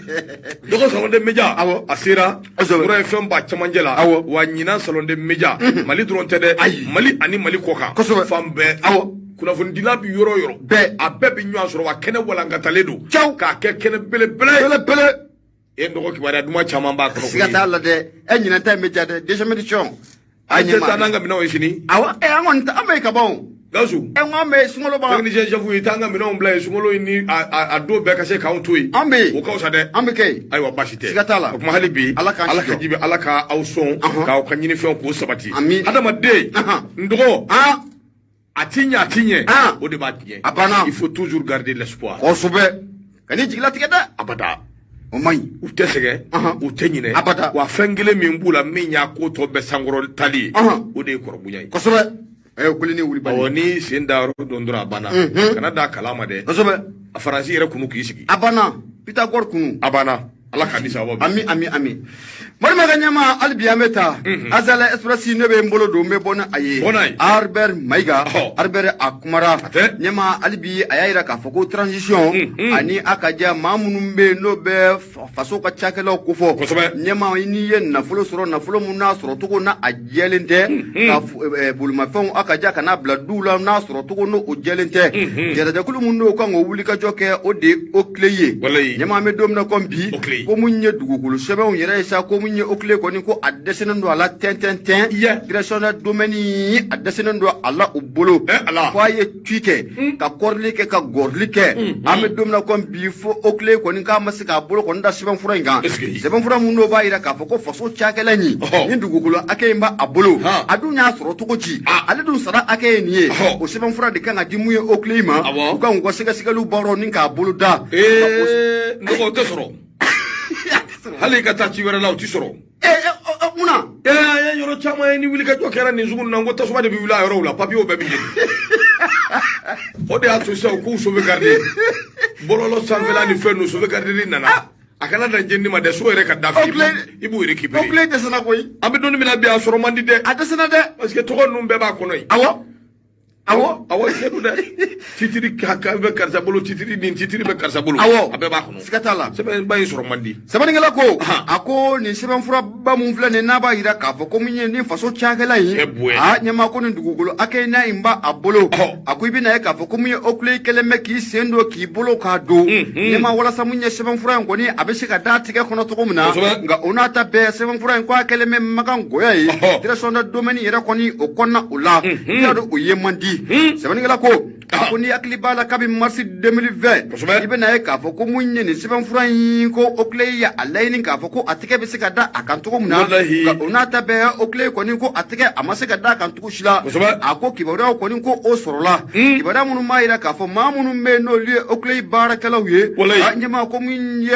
dɔgɔ salon de média a sera yɔrɔ ye fɛn ba cɛmancɛ la wa ɲinan salon de média Mali dɔrɔn tɛ dɛ Mali ani Mali kɔkan fan bɛɛ kunnafonidila bi yɔrɔ o yɔrɔ a bɛɛ bɛ ɲɔgɔn sɔrɔ wa kɛnɛ walankatalen don k'a kɛ kɛnɛ belebele e dɔgɔ kibaruya duman caman b'a kɔnɔ siga t'a la dɛ e ɲinɛ ta in bɛ ja dɛ deuxième édition a tɛ taa n'an ka minɛnw ye sini awɔ an kɔni an bɛ ka ban o Gawusu n ko an bɛ sunkalo b'a technicien chef ye t'an ka minɛnw bila yen sunkalo in ni a don bɛɛ ka se k'anw to yen an bɛ yen o ka fisa dɛ an bɛ kɛ yen ayiwa baasi tɛ siga t'a la o kuma hali bi Ala ka Jibi Ala ka aw sɔn k'aw ka ɲinifɛnw k'o sabati Amin adamaden n dɔgɔ a ti ɲɛ o de b'a tiɲɛ a banna il faut toujours garder l'espoir kosɛbɛ ka n'i jigilatigɛ dɛ abada o man ɲi u tɛ sɛgɛn u tɛ ɲinɛ abada wa fɛn kelen min b'u la min y'a ko tɔ bɛɛ sankɔrɔ tali ye o de ye kɔrɔbonya ye kosɛbɛ kuli ni wuli bali ni sen da yɔrɔ don dɔrɔn a banna kana da kalan ma dɛ kosɛbɛ a Faransi yɛrɛ kunu k'i sigi a banna Pythagore kunu a banna Ala ka di sababu ami Morima ka ɲɛma hali bi an bɛ taa Azala Express ne bɛ n bolo don n bɛ bɔ ni a ye Albert Mayiga Albert a kumara ɲɛma hali bi a y'a jira k'a fɔ ko transition ani a ka diya maa minnu bɛ yen n'o bɛ faso ka cakɛlaw ko fɔ ɲɛma n'i ye nafolo sɔrɔ nafolo min n'a sɔrɔ cogo n'a a jɛlen tɛ ka bolimafɛnw a ka diya ka n'a bila duw la n'a sɔrɔ cogo n'o jɛlen tɛ jɛrɛjɛkulu min n'o kan k'o wuli ka jɔ kɛ o de ye o tile ye ɲɛma an bɛ don min na komi bi ko mun ye dugukolo sɛbɛnw yɛrɛ ye sa ko mun ye o tile kɔni ko a dɛsɛlen don a la tɛntɛntɛn direction na domaine a dɛsɛlen don a la u bolo fo a ye tui kɛ ka kɔrili kɛ ka gɔrili kɛ an bɛ don min na komi bi fo o tile kɔni k'a ma se k'a bolo kɔni da sɛbɛnfura in kan sɛbɛnfura mun n'o b'a jira k'a fɔ ko faso cakɛla in ni dugukolo hakɛ in b'a bolo a dun y'a sɔrɔ cogo ci ale dun sara hakɛ ye nin ye o sɛbɛnfura de kan ka di mun ye o tile in ma u kan k'u ka sɛgɛsɛgɛliw baro ni k'a bolo da nɔgɔ o tɛ sɔrɔ hali ka taa ci wɛrɛ la o tɛ sɔrɔ munna a ye yɔrɔ caman ye ni wuli ka jɔ kɛra nin sugu na n ko tasuma de bɛ wuli a yɔrɔw la papiyew bɛɛ bɛ jeni o de y'a to sisan u k'u sauvegarder bɔlɔlɔ sanfɛla ni fɛn ninnu sauvegarder nana akana da jendi ma de so yere ka dafi ibu récupérer Oakley de sana koy ambe doni mina biya soro mandi de adesana de parce que to num be ba kono yi awo sedu de titiri kaka be karsa bolo titiri din titiri be karsa bolo abe ba kono sikatala sebe ba soro mandi sabani ngala ko ako ni sebe fura ba mun fula ne na ba hira ka fo ko munye ni faso chakela yi nyama ko ni dugugolo akay na imba abolo ako ibi na ka fo ko munye Oakley keleme ki sendo ki bolo ka do nyama wala sa munye sebe fura ngo ni abe shika dati ke kono to ko muna nga onata be sebe fura ngo keleme magan goya yi direction da domaine yera ko ni o konna ula ya do uyemandi sabani ngala ko ako ni akli bala kabi mars 2020 ibe na ka fo ko munye ni sebe fura ko Oakley ya alaini ka fo ko atike be sika da akanto ko muna ga onata be Oakley ko ni ko atike amase ga da akanto shila ako kibara ko ni ko o sorola kibara munu mayira ka fo ma munu me no li Oakley barakala wiye nyama ko munye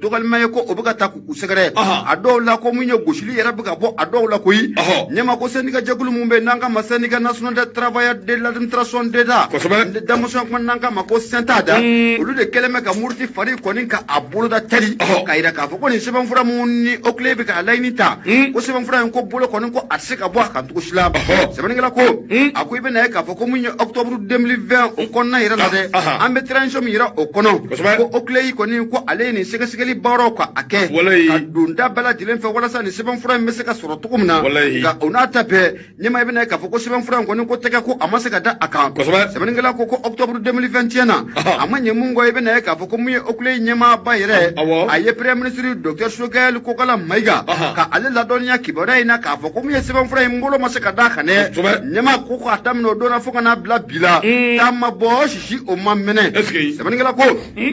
dogal maye ko obuga ta ku segere ado la ko munye goshili yera buga bo ado la ko yi nyama ko senika jagulu mumbe nanga masenika national de travail de l'administration d'État de motion ko nanga mako sentada ulu de keleme ka murti fari ko ni ka abulu da tari ka ira ka fo ko ni seben fura munni Oakley be ka laini ta ko seben fura ko bolo ko ni ko atsika bo kan to shila seben ngala ko akoy be na ka fo ko munni octobre 2020 on konna ira la de ambe transition mi ira o kono ko Oakley ko ni ko aleni sega segali baro ko ake ka dunda bala dilen fe wala sa ni seben fura me sega soro to kumna ga onata be nyema be na ka fo ko seben fura ko ni ko teka ko amase ga da aka seben ngala ko octobre 2021 na amanye mungo be na ka fo ko munni Oakley nyema bayre aye premier ministre Dr. Shogel ko kala maiga ka ale la donya kibara ina ka fo ko munye seben fura mbolo masaka da kane nyema ko ko atamno dona fo kana bla bila tamma bo shishi o mamene seben ngala ko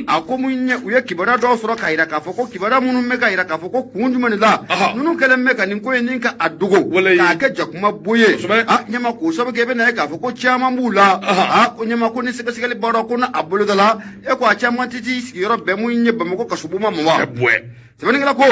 ako munye uye kibara do soro ka ira ka fo ko kibara munu mega ira ka fo ko kunjumani la nunu kala mega nin ko ninka adugo ka ka jakuma boye nyema ko so be na ka fo ko chama mbula ko nyema ko ni sigasigale baro ko na abulu dala e ko chama titi yoro be munye be mo ko kasubuma mo wa seben ngala ko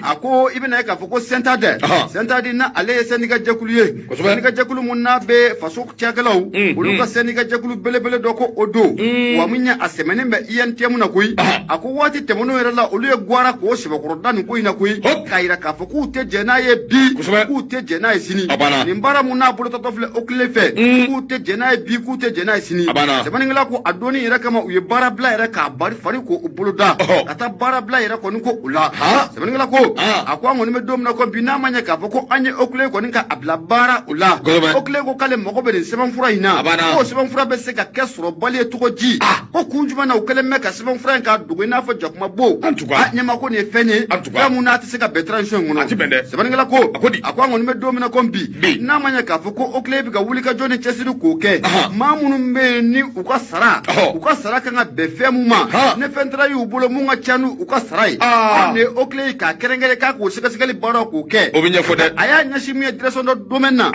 ako ibe na ka fo ko center de na ale senika jakuluye senika jakulu munna be faso chagalaw ulu ka senika jakulu bele do ko odo wa munya asemene be iyantiamu na kuyi ako wati temono era la ulu ye gwara ko shiba ko dan ko ina kuyi kaira ka fo ku te jena ye bi ku te jena ye sini ni mbara munna bulu to tofle Oakley fe ku te jena ye bi ku te jena ye sini seben ngala ko adoni era kama uye bara bla era ka bari fari ko bulu da kata bara bla era ko ni ko ula seben ngala ko ako ngoni me dom na ko bina manya ka fo ko anye Oakley ko ni ka abla bara ula Oakley ko kale mo ko be seben fura ina ko seben fura be se ka kesro bali to ko ji ko kunjuma na Oakley me ka seben fura ka dugo na fo jakuma bo nyama ko ni fenye ya muna ti se ka betransion ngono seben ngala ko ako ngoni me dom na ko bi na manya ka fo ko Oakley bi ka wuli ka joni chesiru ko ke mamunu me ni uka sara ka be femu ma ne fentra yu bolo munga chanu uka sarai ne Oakley ka kerengere ka ko sigagali baro ko ke obinya fode aya nyashi mi direction do domaine na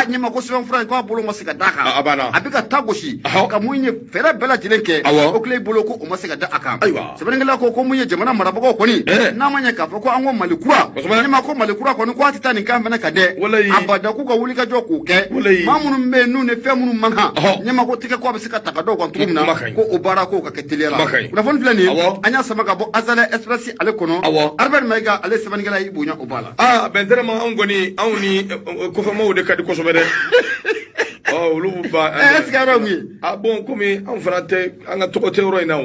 nyama ko seben fura ko bolo masika daka abika tagoshi ka munye fera bela jilenke Oakley bolo ko o masika da aka seben ngala ko munye jamana marabo ko ni na manya ka ko ango malikura nyama ko malikura ko ni ko atita ni kan fana ka de abada ku ka wuli ka jo ko ke mamunu me nu ne femunu manga nyama ko tika ko abisika takado ko tumna ko o bara ko ka ketelera kuna fon flani anya sama ka bo azala express ale kono arben mega ale seben ngala ibunya obala bendere ma angoni awni ko fa mawde kadi ko so bede lu ba eskaro mi bon komi an frate anga to ko teoro ina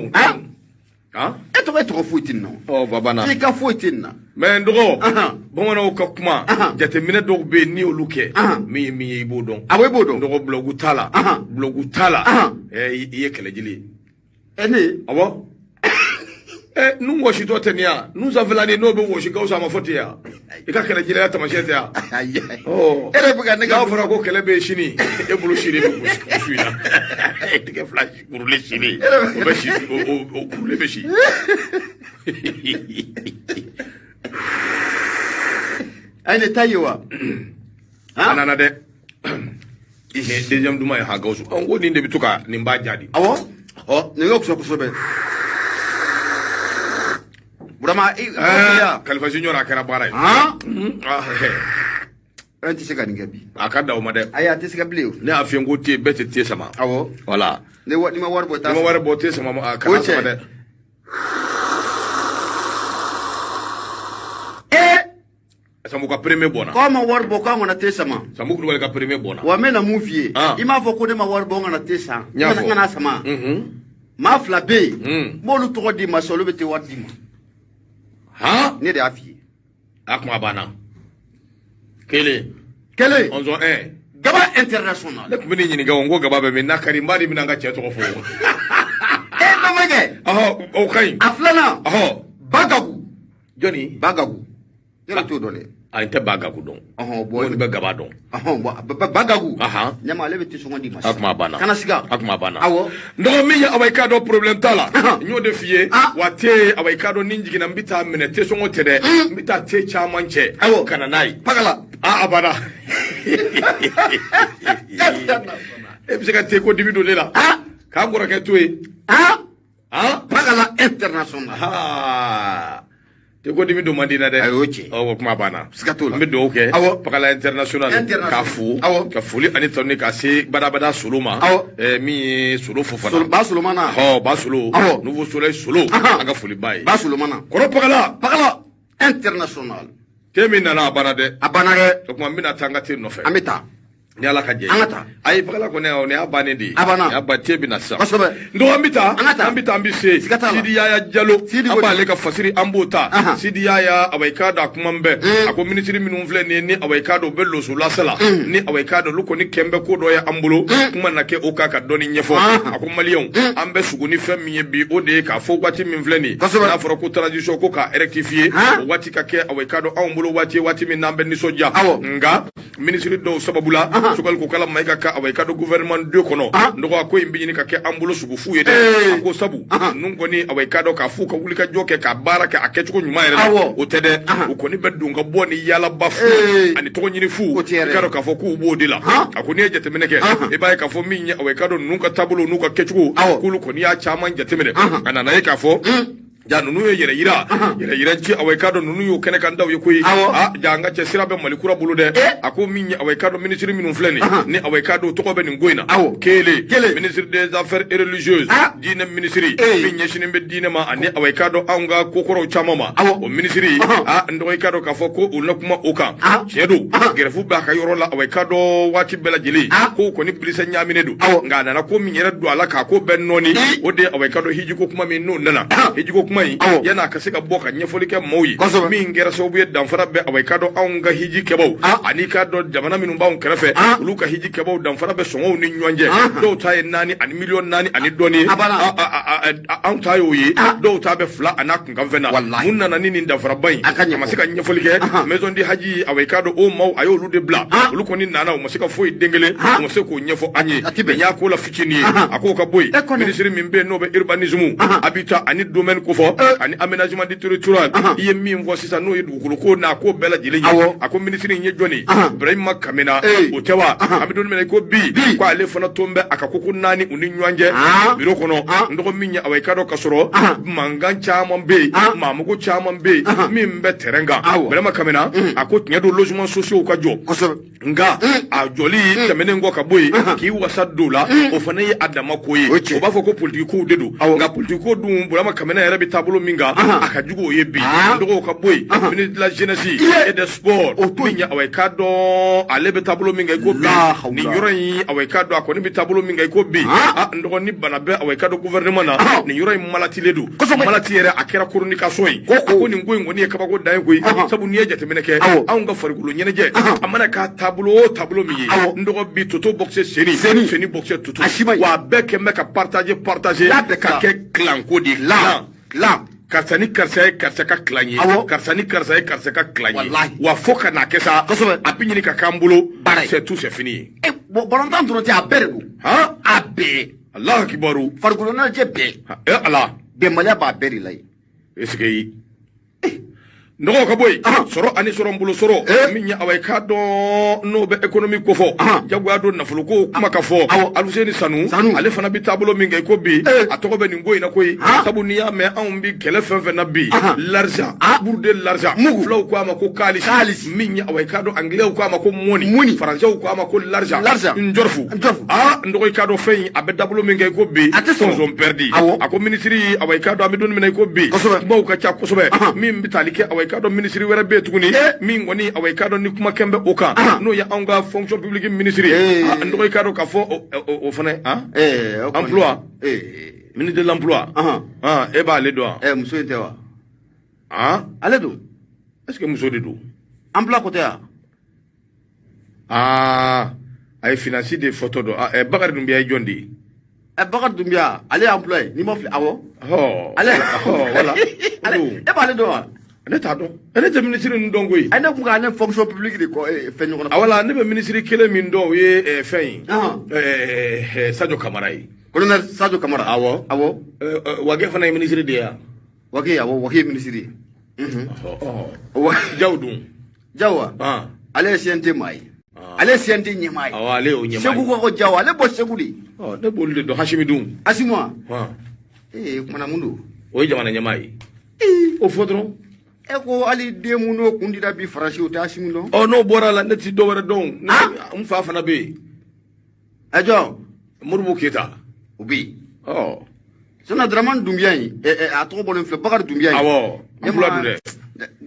eto fuitin no babana tika fuitin na men dogo bomono ko kuma jate mine dog be ni oluke mi ibo don dogo blogu tala ye kele jili ene abo nous washi to tenia nous avons no be washi ka usama fotia ika kele jile ya tamashete ya ere buga ne ga fara ko kele be shini e bulu shini be kusuina tike flash kurule shini be shi o kurule be shi ane tayiwa anana de deuxième duma ha gausu on woni de bituka ni mba jadi ne yok so be Burama Khalifa Junior akara bara anti sega ningabi akada o made aya ti sega bleu ne afiengo tie bete tie sama voilà ne wadi ma warbo ta sama akada sama de Sambu ka premier bona. Ko ma war bo ko ngona te sama. Sambu ku wala ka premier bona. Wa mena mu vie. Ima fo ko ne ma war bo ngona te sa. Ngana sama. Ma fla be. Mo lu to di ma solo be te war di ma. Ha? Ne de afi. Akuma bana. Kele. Onzo Gaba international. Le kumini nyini ga wongo gaba be na karimba di binanga cheto ko fo. Bamage. Okay. Aflana. Bagagu. Johnny. Bagagu. Yala to dole. Inte Bagagu don. Boy be gaba don. Bagagu. Nyama lebe ti songo di mas. Akuma bana. Kana siga. Akuma bana. Awo. Ndo mi ya awaika do problem tala. Nyo de fie wate awaika do ninji na mbita mene te songo tede. Mbita te chamanche. Awo. Kana nai. Pagala. Abana. Ebiseka te ko divido lela. Ka ngora ke tuwe. Pagala international. Te ko divido mandina de. Ayoche. Kuma bana. Skatola. Mbedo okay. Pagala international. Ka fu. Ka fuli ani tonni ka se bada suluma. Mi sulu fofana. Ba sulumana. Ba sulu. Nouveau soleil sulu. Aga fuli bai. Ba sulumana. Koro pagala international. Temi nana abana de. Abana de. So kuma mina tanga te no fe. Amita. Ni ala ka je. Angata. Ayi pagala ko ne o ne abane di. Abana. Ya ba tebi na sa. Basobe. Ndo ambita. Angata. Ambita ambise. Sidi ya jalo. Aba le ka fasiri ambota. Sidi ya awaika da kuma mbe. Ako ministry minu mvle ni awaika do bello su lasala. Ni awaika do luko ni kembe ko do ya ambulo. Kuma na ke oka ka doni nyefo. Ako malion. Ambe suguni femi bi ode ka fo gwati mi mvle ni. Na foro ko transition ko ka rectifier. Wati ka ke awaika do ambulo wati mi nambe ni soja. Nga ministry do sababula. Sukal ko kala maika ka awaika do gouvernement de kono. Ndo ko imbi ni ka ke ambulo sugu fu yede. Ako sabu. Nungo ni awaika do ka fu ka wulika joke ka baraka akechuko nyuma yere. O tede ukoni bedunga boni yala bafu. Ani to nyini fu. Karo ka fo ku bodila. Akoni ejetemeneke. Eba ka fo minye awaika do nunka tabulo nuka kechuko. Kulu koni ya chama njetemene. Ana na ka fo ja nunu yere yira nchi awaika do nunu yo kene kan daw yokoyi ja nga che sirabe malikura bulude ako minye awaika do ministre minun fleni ni awaika do to ko be ngoina kele ministre des affaires religieuses dine ministre minye shinimbe dine ma ani awaika do anga kokoro chamama o ministre ndo awaika do ka foko ulakuma oka chedo gerefu ba ka yoro la awaika do wati bela jili ko ni police nyamine do nga na ko minye do ala ka ko ben noni o de awaika do hiji ko kuma min no nana hiji ko yana ka sika boka nyefoli ke moyi min gera so buye danfara be awaika do aunga hiji kebo ani ka do jamana minun baun krefe luka hiji kebo danfara be songo ni nyonje do taye nani ani million nani ani doni an tayo yi do ta be fla anak ngamvena munna nani ni danfara bai masika nyefoli ke maison di haji awaika do o mau ayo lude bla luko ni nana o masika foi dengele o masiko nyefo anyi nya ko la fitini akoka boy ministre min be no be urbanisme habita ani domaine ko fo ani aménagement du territoire iye min vo sisa no yedukulu ko na ko bela jile ako ministre nye joni Ibrahim Kamena otewa amidon mena ko bi ko ale fana tombe akakoko nani uni nywanje biro kono ndoko minya awaika do kasoro mangan chama be mamugo chama be min be terenga Ibrahim Kamena ako nyedo logement social ko jo nga a joli temene ngo ka boy ki wasa dola o fana yi adama koyi o ba fo ko politique ko dedo nga politique ko dum Ibrahim Kamena yere bi tablo minga akajugo yebi ndo ka boy ministre de la jeunesse et des sports minya awaika do alebe tablo minga ko bi ni yoroi awaika do akoni bi tablo minga ko bi ndo ni banabe awaika do gouvernement na ni yoroi malati ledu malati yere akera communication ko ni ngoy ngoni e kabako dai ko sabu ni ejete meneke aunga farigulo nyeneje amana ka tablo mi ndo bi toto boxe seni boxe toto wa beke meka partager ka ke clan ko di la karsani karsa ka klanye karsani karsa ka klanye wa foka na kesa apinyi ka kambulo c'est tout c'est fini bolontan duro ti aberu abe Allah kibaru fargulo na je be Allah be mala ba beri lai eske Ndoko ka boy soro ani soro mbulo soro minya awaika do no be economic ko fo jagwa do na fuluko kuma ka fo aluseni sanu ale fana bi tabulo minga ko bi atoko be ngoy na koy sabu niya me an bi kele fen na bi l'argent pour de l'argent flo ko ama ko kalis minya awaika do anglais ko ama ko money français ko ama ko l'argent njorfu ndoko ka do fein abe tabulo minga ko bi son perdi ako ministry awaika do amidon minay ko bi mo ka cha ko sobe min bi talike ka dɔn ministre wɛrɛ bɛ tuguni min kɔni away ka dɔn ni kuma kɛn bɛ o kan n'o ye anw ka fonction publique ministre n dɔgɔ ka dɔn ka fɔ o fana emploi ministre de l'emploi e b'ale dɔn muso in tɛ wa ale don est-ce que muso de don emploi ko tɛ wa a ye finance de photo dɔn Bakari Dumbiya ye jɔn de ye Bakari Dumbiya ale ye employé ni ma fili awɔ ale voilà e b'ale dɔn wa ne t'a dɔn ne tɛ ministre ninnu dɔn koyi ne kun ka ne fonction publique de kɔ fɛn ɲɔgɔn na voilà ne bɛ ministre kelen min dɔn o ye fɛn ye Sadio Kamara ye colonel Sadio Kamara awɔ Wage fana ye ministre de ye Wage ye ministre ye Jaw dun Jaw wa ale ye CNT maa ye ale ye CNT ɲɛmaa ye ale y'o ɲɛmaa ye Segu ko Jaw ale bɔ Segu de ne b'olu de dɔn Hasimi dun Hasimu wa kumana mun don o ye jamana ɲɛmaa ye o fɔ dɔrɔn e ko hali den mun n'o kun dira bi Faransi o tɛ Hasimu dɔn n'o bɔra la ne ti dɔ wɛrɛ dɔn n fa fana bɛ yen jɔn Modibo Keyita o bɛ yen Sɔnna Dramane Dunbiya in a tɔgɔ bɔlen filɛ Bakari Dunbiya in awɔ emploi don dɛ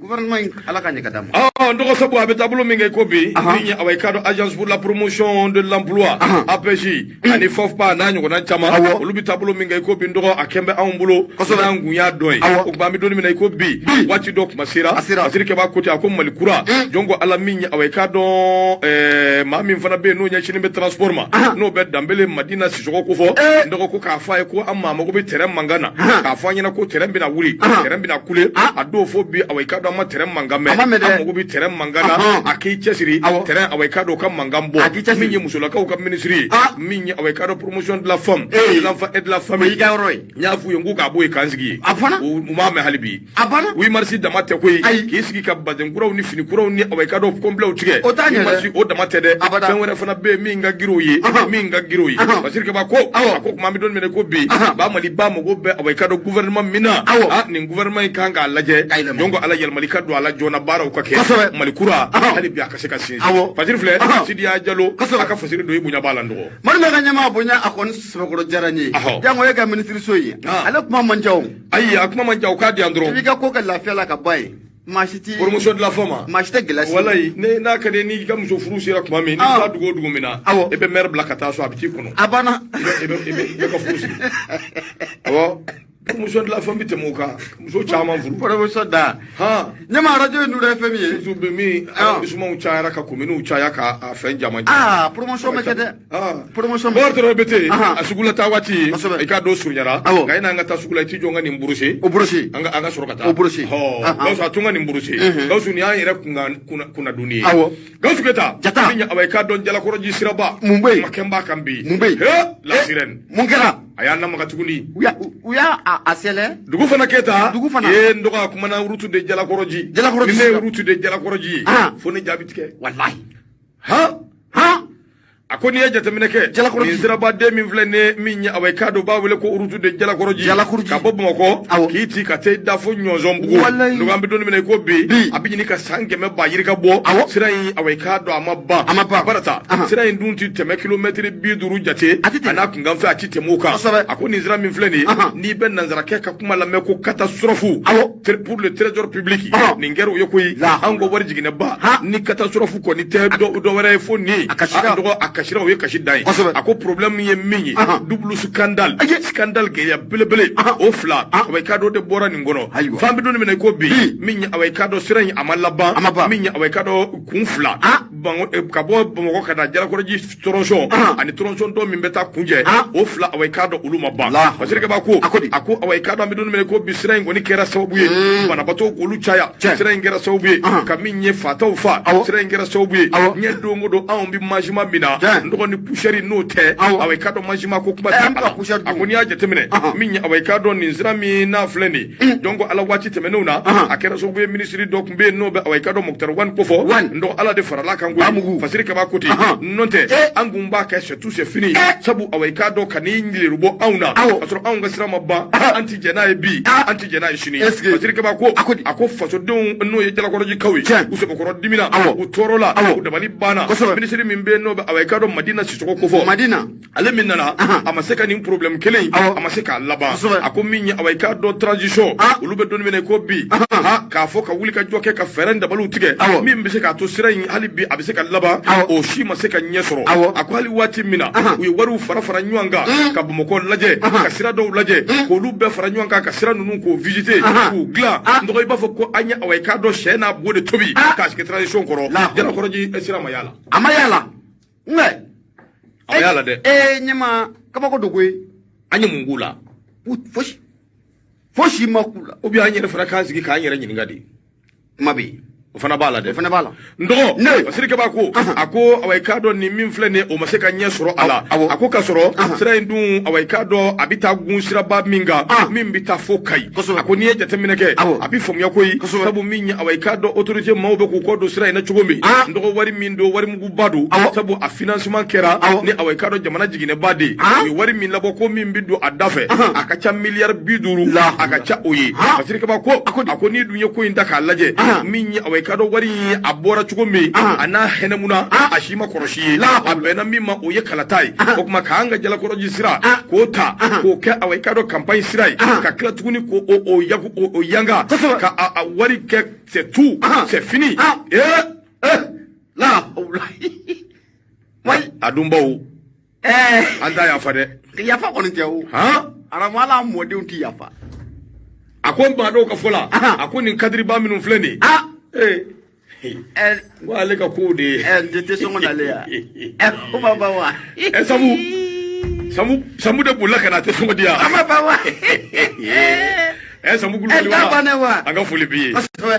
gouvernement in ala ka ɲɛ ka d'a ma n dɔgɔ sabu a bɛ taabolo min kɛ ko bi min ye away ka dɔn agence pour la promotion de l'emploi APJ ani FOFPA n'a ɲɔgɔnna caman olu bɛ taabolo min kɛ ko bi n dɔgɔ a kɛn bɛ anw bolo n'an kun y'a dɔn ye o tuma an bɛ don min na i ko bi waati dɔ kuma sera Asiri Kɛba ko ten a ko Mali kura jɔn ko ala min ye away ka dɔn maa min fana bɛ yen n'o ɲɛsinnen bɛ transport ma n'o bɛ Danbele Madina Sisɔgɔ ko fɔ n dɔgɔ ko k'a fɔ a ye ko an maa mago bɛ terrain mankan na k'a fɔ an ɲɛna ko terrain bɛna wuli terrain bɛna kule a don fo bi away ka dɔn an ma terrain mankan mɛn an mago bɛ terrain mankan na a k'i cɛsiri terrain away ka dɔn ka mankan bɔ min ye musolakaw ka ministre ye min ye away ka dɔn promotion de la femme de l'enfant et de la famille n y'a f'u ye n ko k'a bɔ yen k'an sigi ye u m'a mɛn hali bi 8 mars dama tɛ koyi k'i sigi ka bazenkuraw ni finikuraw ni away ka dɔn complet tigɛ 8 mars o dama tɛ dɛ fɛn wɛrɛ fana bɛ yen min ka girow ye Asiri Kɛba ko a ko kuma an bɛ don min na ko bi ba Mali ba mago bɛ away ka dɔn gouvernement min na nin gouvernement in kan k'a lajɛ donc ala yɛlɛmali ka don a la joona baaraw ka kɛ Mali kura hali bi a ka se ka sinsin Fajiri filɛ Sidiya Jalo a ka fasiri do i bonya b'a la n dɔgɔ Mali bɛ ka ɲɛmaa bonya a kɔni sɛbɛkɔrɔ diyara n ye jango e ka ministre so ye ale kuma man ca o ayi a kuma man ca o k'a di yan dɔrɔn i ka ko kɛ lafiya la ka ba ye maa si tɛ promotion de la femme maa si tɛ gɛlɛya si walayi n'a ka di n'i ka muso furu sera tuma min n'i taa dugu o dugu min na e bɛ maire bila ka taa so a bɛ t'i kɔnɔ a banna i bɛ ka furu sigi awɔ promotion de la femme bɛ tɛmɛ o kan muso caman furu promotion da ɲɛmaa radio ye Nuru FM ye surtout bi min arrondissementw cayara ka communew caya ka fɛn caman promotion bɛ kɛ dɛ promotion bɔr dɔrɔn bɛ ten a sugula taa waati i k'a dɔn surunyara nka i n'an ka taa sugu la i t'i jɔ n ka nin buruse o buruse an ka sɔrɔ ka taa o buruse Gawusu a tun ka nin buruse Gawusu nin y'an yɛrɛ kunnadonni ye Gawusu Keyita min ye away k'a dɔn Jalakɔrɔji siraba mun bɛ yen makɛn b'a kan bi mun bɛ yen la sirène mun kɛra a y'a namaga tuguni u y'a sɛlɛ dugu fana Keyita ye n dɔgɔ a kumana route de Jalakɔrɔji ni ne ye route de Jalakɔrɔji ye fo ne jaabi tigɛ wallahi a ko n'i ye jateminɛ kɛ nin sirabaden min filɛ ne min ye away ka dɔn b'a wele ko route de Jalakɔrɔji ka bɔ Bamakɔ k'i ci ka taa i da fo Ɲɔzɔnbugu donc an bɛ don min na i ko bi a bɛ ɲini ka san 100 ba yirika bɔ sira in away ka dɔn a ma ban barata sira in dun ti tɛmɛ kilomètre 50 jate a n'a kunkanfɛ a ti tɛmɛ o kan a ko nin sira min filɛ nin ye n'i bɛ nanzarakɛ ka kuma lamɛn ko catastrophe pour le trésor public nin kɛra o ye koyi an ko wari jiginnɛba ni catastrophe kɔni tɛ dɔ wɛrɛ ye fo nin ye a kasira o ye kasi dan ye a ko problème ye min ye double scandale gɛlɛya belebele o fila away ka dɔn de bɔra nin kɔnɔ f'an bɛ don min na i ko bi min ye away ka dɔn sira in a ma laban min ye away ka dɔn kun fila ka bɔ Bamakɔ ka na Jalakɔrɔji tronçon ani tronçon dɔ min bɛ taa kunjɛ o fila away ka dɔn olu ma ban Asiri Kɛba ko a ko away ka dɔn an bɛ don min na i ko bi sira in kɔni kɛra sababu ye banabaatɔw k'olu caya sira in kɛra sababu ye ka min ye fataw fa sira in kɛra sababu ye ɲɛ don o don anw bɛ manchima min na n dɔgɔ ni poussière n'o tɛ away ka dɔn manchima ko kuma tɛ a ko n'i y'a jateminɛ min ye away ka dɔn nin sira min n'a filɛ nin ye donc ala waati tɛmɛnenw na a kɛra sababu ye ministre dɔ tun bɛ yen n'o bɛ away ka dɔn Mukutari Wani ko fɔ n dɔgɔ ala de farala kan kango fasiri kaba kuti nonte angumba ka tout c'est fini sabu aweka do kanini rubo auna asro aunga sira mabba anti jena e bi anti jena e shini fasiri kaba ko ako faso don no ye jala koroji kawi uso ko koro dimina u torola u dabali bana ministeri mimbe no aweka do madina sisoko ko fo madina ale minna amaseka ni problem kelen amaseka laba ako minya aweka do transition ulube don mene ko bi ka fo ka wuli ka joke ka ferenda balu tige min be se ka to sira yin hali bi abise ka laba o shi ma se ka nyesoro ako hali wati mina u waru fara nyuanga ka bomoko laje ka sira do laje ko lu be fara nyuanga ka sira nunu ko visiter ko gla ndo ba fo ko anya aweka do shena bode tobi ka ke transition koro jara koro ji sira mayala amayala nge amayala de nyama kaba ko dogwe anya mungula foshi makula obi anya fara kansi ka anya nyinga di mabi ofana bala de ofana bala ndo fasiri ke bako ako aweka do ni min flene o maseka nyesoro ala ako kasoro sira ndu aweka do abita gun sira ba minga min bita fokai ako ni ejete mineke abi fom yakoi sabu minya aweka do autorité mawbe ko ko do sira ina chugombe ndo wari min do wari mugu badu sabu a financement kera ni aweka do jamana jigine bade wari min labo ko min bidu adafe akacha milliard biduru akacha oyi fasiri ke bako ako ni dunye ko indaka laje minya kado wari abora chugombe ana henemuna ashima koroshi abena mima oye kalatai ko kuma kaanga jala koroji sira ko ta ko ka awai kado campagne sirai ka kila tuguni ko o yagu o yanga ka wari ke c'est tout c'est fini la wai adumbawo anda ya fade ya fa ko ntiawo ara mala mode unti ya fa akon ba do ka fola akon ni kadri ba minun fleni wale ka kode ndete songo dale ya ko baba wa samu de bulla kana te songo dia baba wa samu kulubali wa anga fulibi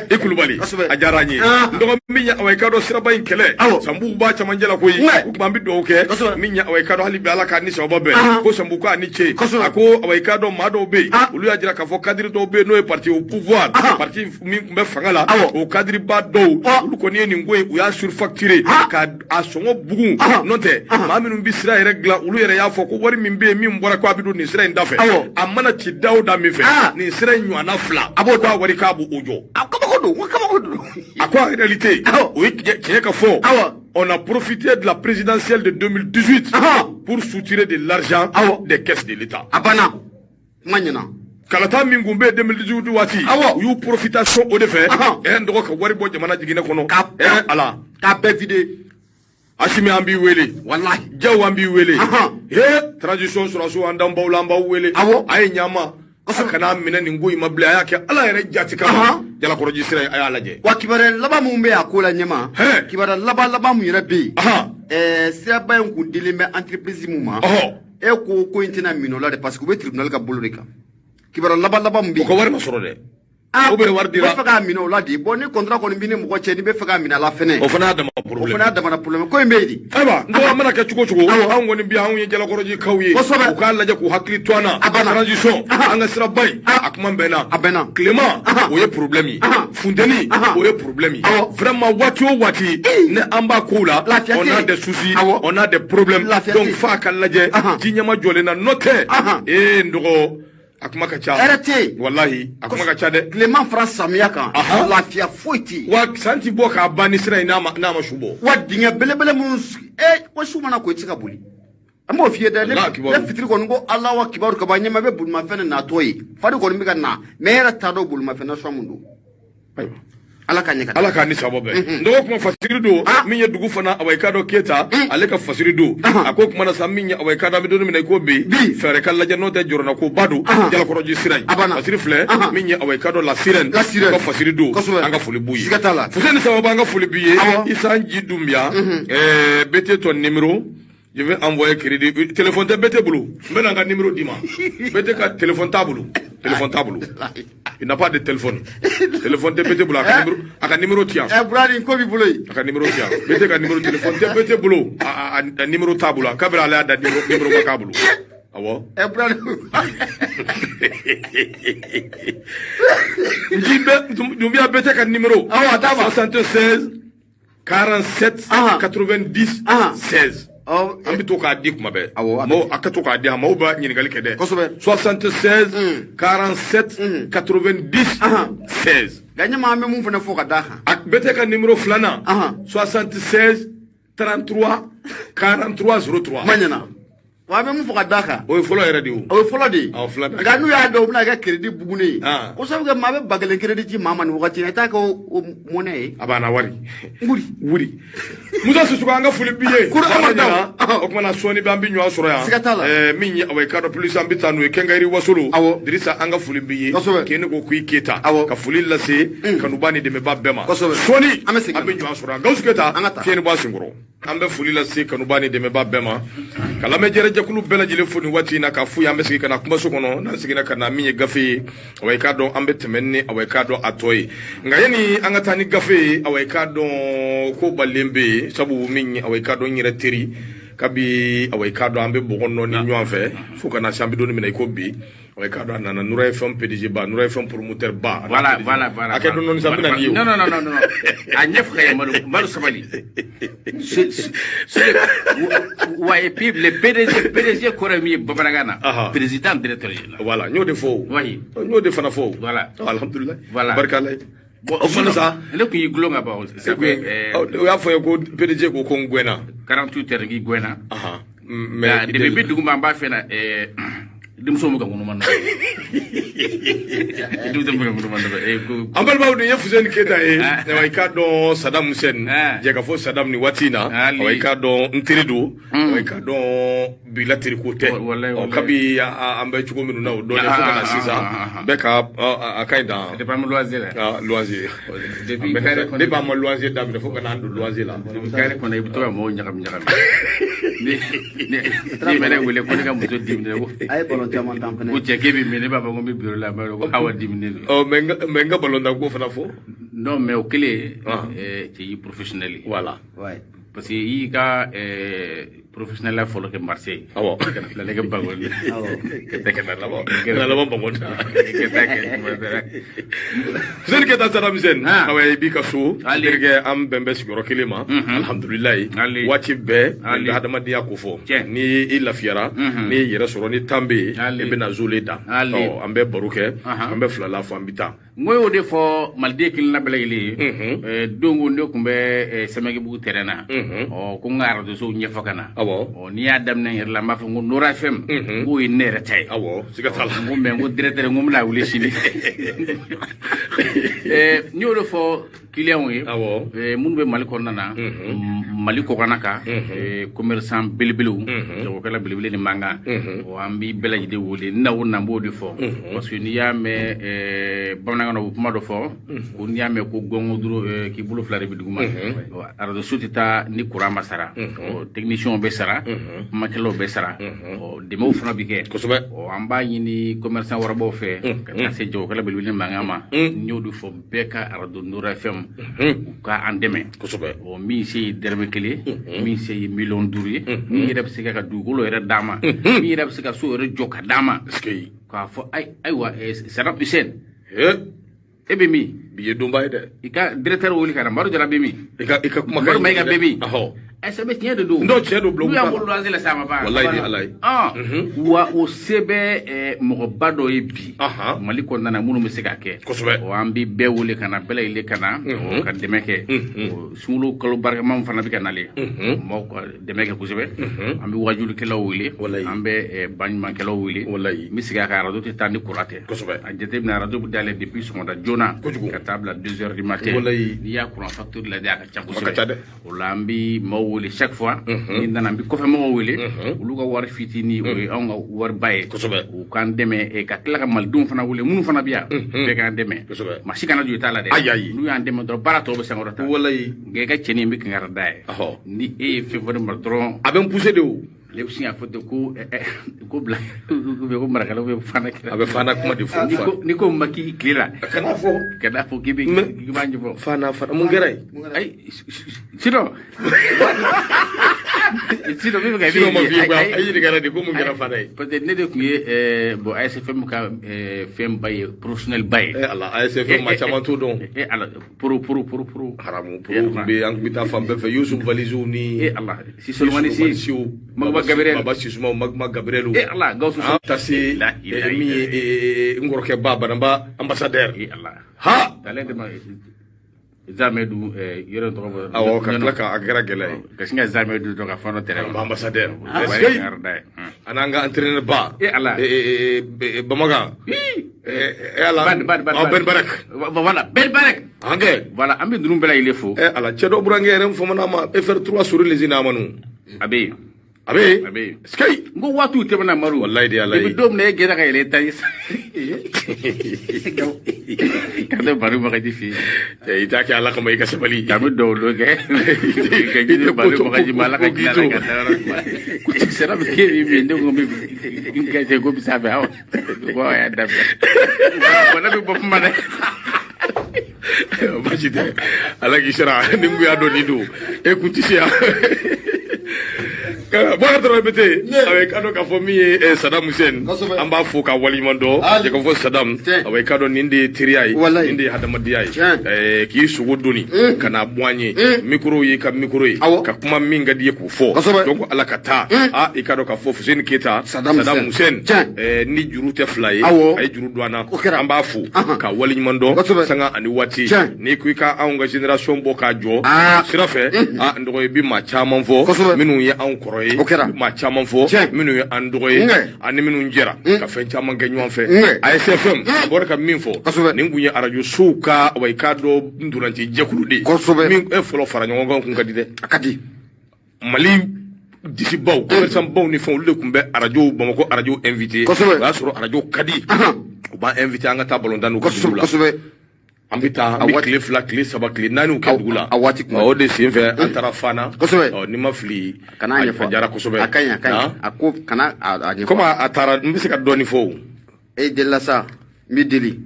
e kulubali ajaranye ndo minya awai kado siraba inkele sambu ba cha manjela ko yi kuma mbido oke minya awai kado halibi ala ka ni so bobe ko sambu ko ani che ako awai kado mado be ulu ajira ka fo kadiri do be no e parti au pouvoir parti mi mbe fangala o kadiri ba do ulu ko ni ngwe u ya surfacturer ka asongo bugu note ma minu bi sira regla ulu yere ya fo ko wari min be mi mbora ko abido ni sira ndafe amana ci dawda mi fe ni sira nywana fla abo do wari ka bu ojo en réalité, oui, on a profité de la présidentielle de 2018 pour soutirer de l'argent des caisses de l'État. Kalata mingumbe 2018 wati yu profitation au defait et ndoko ka wari bo jamana jigine kono ala ka be vide ashimi ambi wele wallahi jaw ambi wele transition sur aso andam bawlamba wele ay nyama kana mina ningoyi mabla yake ala yare jati kama jala ko registre ay alaje wa kibare laba mu mbe akola nyema kibare laba mu yirabe sira bayan ku dilime entreprise mu ma ko intina minola de parce que be tribunal ka bolorika kibare laba mu bi ko war masoro de o be war dira fa ka minola di bon ni contrat ko ni mo ko chedi be fa ka mina la fene o fana da ma problème ko mbedi aba ndo amana ka chuko an ngoni bi an jala ko roji kawye ko ka laje ko hakli twana transition anga sira bay akuma bena clément o ye problème fundeni o ye problème vraiment wati ne amba kula on a des soucis on a des problèmes donc fa ka laje jinyama jole na note ndo akuma ka cha wallahi akuma ka cha de Clément France Samiaka lafia foiti wa santi boka bani sira ina ma shubo wa dinga belebele mun ko shuma na ko tsika buli amo fie da ne fitri ko ngo Allah wa kibaru ka banya mabe bul ma fene na toyi fadi ko mi na mera tado bul ma fene so mundu aywa ala ka ni sababe ndo kuma fasiri do minya dugu fana awai do keta aleka fasiri do ako kuma na saminya awai kada mi do mi ko be fere kala jano te jorna ko badu jala ko roji sirai fasiri fle minya awai do la sirène ko fasiri do anga fuli buyi fuseni sababa anga fuli biye isanji dumbia bete ton numéro. Je vais envoyer crédit. Téléphone te bete boulot. Maintenant un numéro d'ima. Bete ka téléphone tabou. Téléphone tabou. Il n'a pas de téléphone. Téléphone te bete boulot. Aka numéro tien. Brady ko bi boulot. Aka numéro tien. Bete ka numéro téléphone te bete boulot. A numéro tabou là. Kabra ala da numéro makabou. Awo. Brady. Jibe, tu viens bete ka numéro. 76 47 90 16 an bɛ to k'a di kuma bɛɛ maaw a ka to k'a di a maaw b'a ɲininkali kɛ dɛ 76 47 90 16 nka ɲɛmaa an bɛ mun fana fɔ ka d'a kan a bɛ tɛ ka numéro filanan 76 33 43 03 ma ɲɛna wa an bɛ mun fɔ ka d'a kan o ye fɔlɔ yɛrɛ de ye o ye fɔlɔ de ye nka n'u y'a dɔn u bɛna kɛ crédit bugunen ye ko sabu kɛ maa bɛ 1000 crédit ci maa ma nin wagati in na i t'a kɛ o mɔnɛ ye a banna wari wuri Musa Sisuku an ka foli b'i ye o kumana sɔɔni bɛ an bɛ ɲɔgɔn sɔrɔ yan siga t'a la min ye awɔ kadɔ plus an bɛ taa n'o ye Kɛnkɛri Wasolo Dirisa an ka foli b'i ye k'e ko k'i Keyita ka foli lase kanuba ni dɛmɛba bɛɛ ma sɔɔni an bɛ ɲɔgɔn sɔrɔ yan Gawusu Keyita fiɲɛ ni bɔ a senkɔrɔ an bɛ foli lase kanuba ni dɛmɛba bɛɛ ma ka lamɛnjɛrɛjɛkulu bɛɛ lajɛlen fo nin waati in na ka f'u ye an bɛ segin ka na kumaso kɔnɔ n'an seginna ka na min ye gafe ye awɔ k'a dɔn an bɛ tɛmɛ ni awɔ k'a dɔn a tɔ ye nka yanni an ka taa ni gafe ye awɔ k'a dɔn ko balen bɛ yen sabu min ye awɔ k'a dɔn n yɛrɛ teri kabi awɔ k'a dɔn an bɛ bɔgɔ nɔɔni ɲɔgɔn fɛ fo ka na se an bɛ don min na i ko bi awɔ k'a dɔn a nana Nura FM PDG ba Nura FM promoteur ba voilà a kɛ dɔɔni sa bɛna ni ye non a ɲɛfɔ ka ye Madu Sabali wa et puis le PDG kɔrɔ min ye bamanankan na président directeur général voilà n y'o de fɔ n y'o de fana fɔ voilà alhamdulillah barika Ala ye o fana sa ne kun y'i gulon ka ban o y'a fɔ ye ko PDG ko n gɛnna 48 heures k'i gɛnna mais depuis bi duguma an b'a fɛ na denmuso mu ka ŋunuma na an balimaw dun ye Fuseni Keyita ye i k'a dɔn Saddam Hussein jɛkafɔ Saddam ni waati in na i k'a dɔn n teri don i k'a dɔn bi latiri ko tɛ kabi an bɛ cogo minnu na o dɔɔnin fo ka na sisan bɛɛ ka a ka ɲi dan loyer ne b'a ma loyer daminɛ fo ka na an don loyer la kare kɔnɔ i bɛ to ka mɔgɔw ɲagami ne mɛnɛ wele ko ne ka muso dimine ko o cɛ k'e bɛ min ne b'a fɔ ko n bɛ bureau la ko awa dimine don mais n ka ballon ko fana fɔ non mais o kelen cɛ y'i professionnel ye voilà parce que i ka professionnel la fɔlɔ kɛ Marseille awɔ la ne kɛ ballon kana laban ballon Fuseni Keyita Saddam Hussein awɔ i b'i ka so terikɛ an bɛn bɛ sigiyɔrɔ kelen ma alhamdulilayi waati bɛɛ n bɛ hadamadenya ko fɔ ni i lafiyara ni i yɛrɛ sɔrɔ ni tan bɛ yen i bɛna zole da an bɛ baro kɛ an bɛ filala fɔ an bɛ taa n y'o de fɔ maliden kelen bɛɛ lajɛlen ye don ko ne tun bɛ Sɛmɛkɛbugu terrain na ko n ka arajosow ɲɛfɔ ka na n'i y'a daminɛ yɛrɛ la n b'a fɔ ko Nora FM k'o ye ne yɛrɛ ta ye siga t'a la n ko mais n ko directeur n ko n bɛna wuli sini n y'o de fɔ clients ye minnu bɛ Mali kɔnɔna na Mali kɔkanna kan commerçant belebelew jagokɛla belebele ni mankan an b'i bɛɛ lajɛlen wele n na o na n b'o de fɔ parce que n'i y'a mɛn bamanankan na u kuma dɔ fɔ ko n'i y'a mɛn ko gɔngɔ duro k'i bolo fila de bɛ duguma arajo so tɛ taa ni courant ma sara technicien bɛ sara kumakɛlaw bɛ sara dɛmɛw fana bɛ kɛ kosɛbɛ an b'a ɲini commerçant wɛrɛbaw fɛ ka taa se jagokɛla belebele ni mankan ma n y'o de fɔ bɛɛ ka arajo Nora FM u ka an dɛmɛ kosɛbɛ min se ye dɛrɛmɛ 1 min se ye million 5 ye min yɛrɛ bɛ se ka dugukolo yɛrɛ d'a ma min yɛrɛ bɛ se ka so yɛrɛ jɔ ka d'a ma k'a fɔ ayiwa Saddam Hussein e bɛ min bi ye donba ye dɛ i ka directeur wuli ka na Madu Jara bɛ min i ka kuma Madu Mayiga bɛ min ɛsɛ bɛ tiɲɛ de don n'o tiɲɛ don bulon y'an bolo loyer la sa ma ban wallahi ni Ala ye wa o se bɛ mɔgɔba dɔ ye bi Mali kɔnɔna na minnu bɛ se ka kɛ kosɛbɛ an bɛ bɛɛ wele ka na bɛɛ lajɛlen ka na ka dɛmɛ kɛ sunkalo kalo barikamaw fana bɛ ka nalen maaw ka dɛmɛ kɛ kosɛbɛ an bɛ wajulikɛlaw wele an bɛ baɲumankɛlaw wele n bɛ segin a kan arajo tɛ taa ni kura tɛ a jateminɛ arajo bɛ dayɛlɛ depuis sɔgɔmada joona ka taa bila 2 heures du matin n'i y'a courant facture lajɛ a ka ca kosɛbɛ o la an bɛ maaw wele chaque fois ni nana n bɛ kɔfɛmɔgɔw wele olu ka wari fitinin o ye anw ka wari ba ye u k'an dɛmɛ ka tila ka malidenw fana wele minnu fana bɛ yan bɛɛ k'an dɛmɛ maa si kana jɔ i t'a la dɛ n'u y'an dɛmɛ dɔrɔn baara tɔw bɛ sankɔrɔta nka i ka cɛnnin bɛ kankari da ye ni e ye fɛn fɔ ne ma dɔrɔn a bɛ n poussé de o ale bɛ sin k'a fɔ ten ko bila ko marakalaw bɛ fana kira a bɛ fana kuma de fɔ ni ko ma k'i tile la kana fɔ k'i b'a ɲɛfɔ fana mun kɛra ye ayi sinon Sinon min ka sinon ma fi ba ayi digara de ko mun kɛra fana ye peut-être ne de kun ye bon ASFM ka fɛn ba ye professionnel ba ye ala ASFM ma caman to dɔn ala pro haramu pro be an bita fan bɛɛ fɛ Yusuf Valizu ni ala si Solomani si Magma Gabriel Baba Sisuma Magma Gabriel ala Gawsu tasi mi ngorke ba banamba ambassadeur ala ha dalen de ma Zamedu yoro to ko awo ka tla ka agara gelay ka singa Zamedu to ka fono tere ambassadeur ananga entraîneur ba ala Bamaga ala Ben Barak voilà Ben Barak ange voilà ambe ndum bela ile fo ala cedo burange rem fo manama FR3 sur les inamanu abe skay ngo watu tebana maru wallahi di Allah bi dom ne gera ka ile tay kada baru maka di fi ita ke ala kama ika sabali tamu do lo ke ke baru maka di malaka gila ka ku sera be ke mi ndo ngombe inga je go bisa ba ko ya da wala bi bop mane bajide ala ki sera ningu ya do nido e kutisia Bon, répéter avec Kado Kafomi et Saddam Hussein. On va fou ka walimando. Je confie Saddam avec Kado Nindi Tiriai, Nindi Hadamadiai. Qui sugu doni kana boanye micro yi ka micro yi ka kuma minga die ku fo. Donc ala kata e Kado Kafo Hussein Keita Saddam Hussein ni juru te fly ay juru douana. On va fou ka walimando sanga ani wati ni ku ka aunga génération boka jo. Sira fe ndo bi ma chama fo minu ye an koro ma caman fo minnu ye an dɔgɔ ye ani minnu jɛra ka fɛn caman kɛ ɲɔgɔn fɛ ASFM a bɔra ka min fɔ nin kun ye radio sow ka wa i k'a dɔn ndolanci jɛkulu de min fɔlɔ fara ɲɔgɔn kan kun ka di dɛ a ka di Mali disibaw commerçant baw ni fɛn olu de kun bɛ radio Bamako radio invité o y'a sɔrɔ radio ka di u b'an invité an ka taa ballon d'an n'u ka dugu la an bɛ taa an bɛ tile 2 tile 3 tile 4 kɛ dugu la o de sen fɛ an taara Fana ni ma fili a jara kosɛbɛ a kaɲi a ko kana a ɲɛfɔ comme a taara n bɛ se ka dɔɔni fɔ o e delila sa n bɛ deli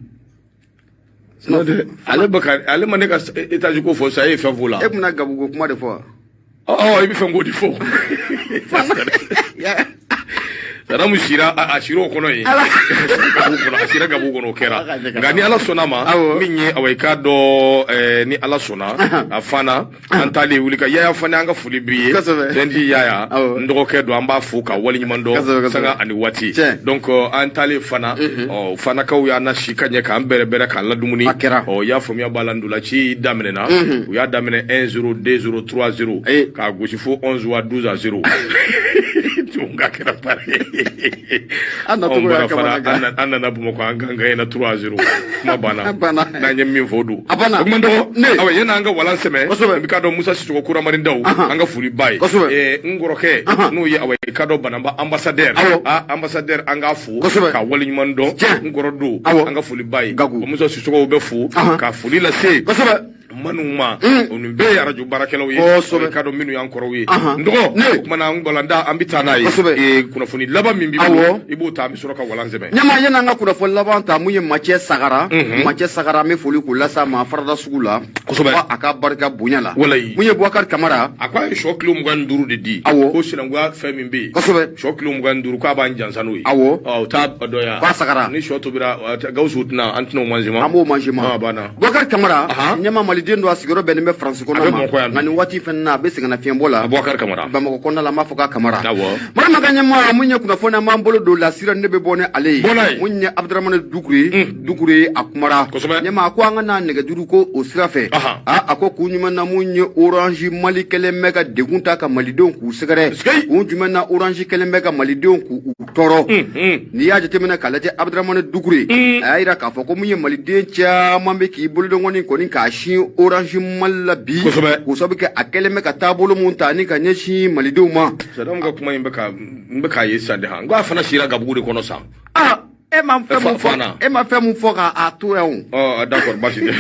ale ma ne ka étage ko fɔ sa e ye fɛn fɔ la e bɛna gabugo kuma de fɔ i bɛ fɛn k'o de fɔ Saddam sira a siro kono ye a sira gabu kono kɛra nka ni ala sɔnna ma min ye awai ka dɔ ni ala sɔnna a Fana an taalen wuli ka yaya fana an ka foli bi ye tɛnti yaya n dɔgɔkɛ don an b'a fo ka waleɲuman dɔn sanga ani waati donc an taalen Fana Fanakaw y'a nasi ka ɲɛ k'an bɛrɛ k'an ladumuni y'a faamuya b'a la ndolaci daminɛna u y'a daminɛ 1-0 2-0 3-0 k'a gosi fo 11 wa 12-0 tunga kɛra pare an nana Bamakɔ an kan gagné 3-0 kuma banna n'an ye min fɔ don o kuma dɔgɔ awa yan'an ka walan sɛmɛ n bɛ ka dɔn Musa Sisoko Kuramari Dawu an ka foli ba ye n kɔrɔkɛ n'o ye awa ka dɔn Banamba ambassadeur ambassadeur an k'a fo ka waleɲuman dɔn n kɔrɔ don an ka foli ba ye Musa Sisoko bɛ fo ka foli lase manu ma o nin bɛɛ ye radio baarakɛlaw ye ka dɔn minnu y'an kɔrɔw ye n dɔgɔ o kumana an balanda an bɛ taa n'a ye kunnafoni laban min b'i bolo i b'o ta an bɛ sɔrɔ ka walan sɛbɛn ɲɛma yan'an ka kunnafoni laban ta mun ye Macɛ Sagara Macɛ Sagara an bɛ foli k'o lasa ma farada sugu la kosɛbɛ a ka barika bonya la mun ye Bubakari Kamara a ko a ye sɔ kilo 25 de di ko sinankunya fɛn min bɛ yen kosɛbɛ sɔ kilo 25 k'a b'an jansa n'o ye o t'a dɔnya ba Sagara ni sɔ tobira Gawusu tɛna an tɛna o manzima an b'o manzima Bubakari Kamara ɲɛma Maliden don a sigiyɔrɔ bɛnnen bɛ France kɔnɔ ma nka nin waati fɛnɛ na a bɛ sɛgɛnna fiɲɛbɔ la Bubakari Kamara Bamakɔ kɔnɔna la an b'a fɔ ka Kamara Marama ka ɲɛma mun ye kunnafoni an b'an bolo don lasira ne bɛ bɔ ni ale ye mun ye Abdramane Dukure a kumara ɲɛma a ko an ka na nɛgɛjuru ko o sira fɛ a ko kun jumɛn na mun ye Orange Mali kɛlen bɛ ka degun ta ka malidenw k'u sɛgɛrɛ kun jumɛn na Orange kɛlen bɛ ka malidenw k'u tɔɔrɔ n'i y'a jateminɛ k'a lajɛ Abdramane Dukure a y'a jira k'a fɔ ko mun ye maliden caman bɛ k'i bolodengɔni kɔni k'a sin Orange Mali la bi k'o sababu kɛ a kɛlen bɛ ka taabolo mun ta ni ka ɲɛsin malidenw ma Saddam ka kuma in n bɛ k'a ye sisan de n ko a fana sira gabugu de kɔnɔ sa e m'a fait mon fort à tout oh d'accord basi de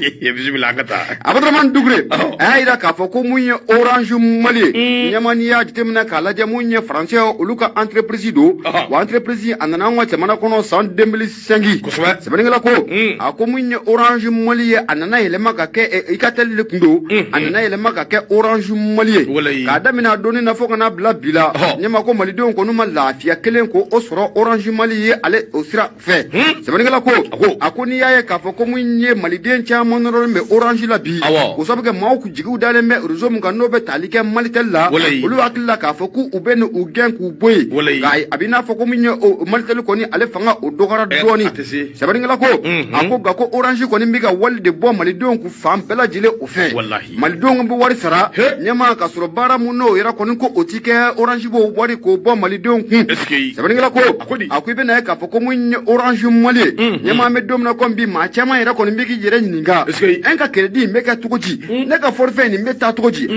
ye bismillah kata Abdraman Dougré ayira ka fo ko munye Orange Mali nyamani ya jitemna ka laje munye français oluka entreprise do wa entreprise anana ngwa temana kono san 2005 sebeningala ko ako munye Orange Mali anana elema ka ke ikatel le kundo anana elema ka ke Orange Mali ka damina doni na fo kana bla bila nyama ko Mali don ko numa lafiya kelen ko osoro Orange Mali ale osira fe sebeningala ko ako ni yaye ka fo ko munye Mali den cha monoro me Orange la bi ko sabu ke maw ku jigu dale me rezo mun kan no be talike Mali tella olu akilla ka fo ku ubenu ugen ku boy gai abina fo ko munye Mali tel ko ni ale fanga o dogara doni sebeningala ko ako ga ko Orange ko ni mbiga walde bo Mali don ku fam bela jile o fe Mali don mbi wari sara nyama ka soro bara muno ira ko ni ko otike Orange bo wari ko bo Mali don ku sebeningala ko ako be na ka fo ko munye Orange Mali nyama me dom na ko mbi ma chama ira ko ni mbigi jere ninga enka kredi meka tukoji neka forfait ni meta tukoji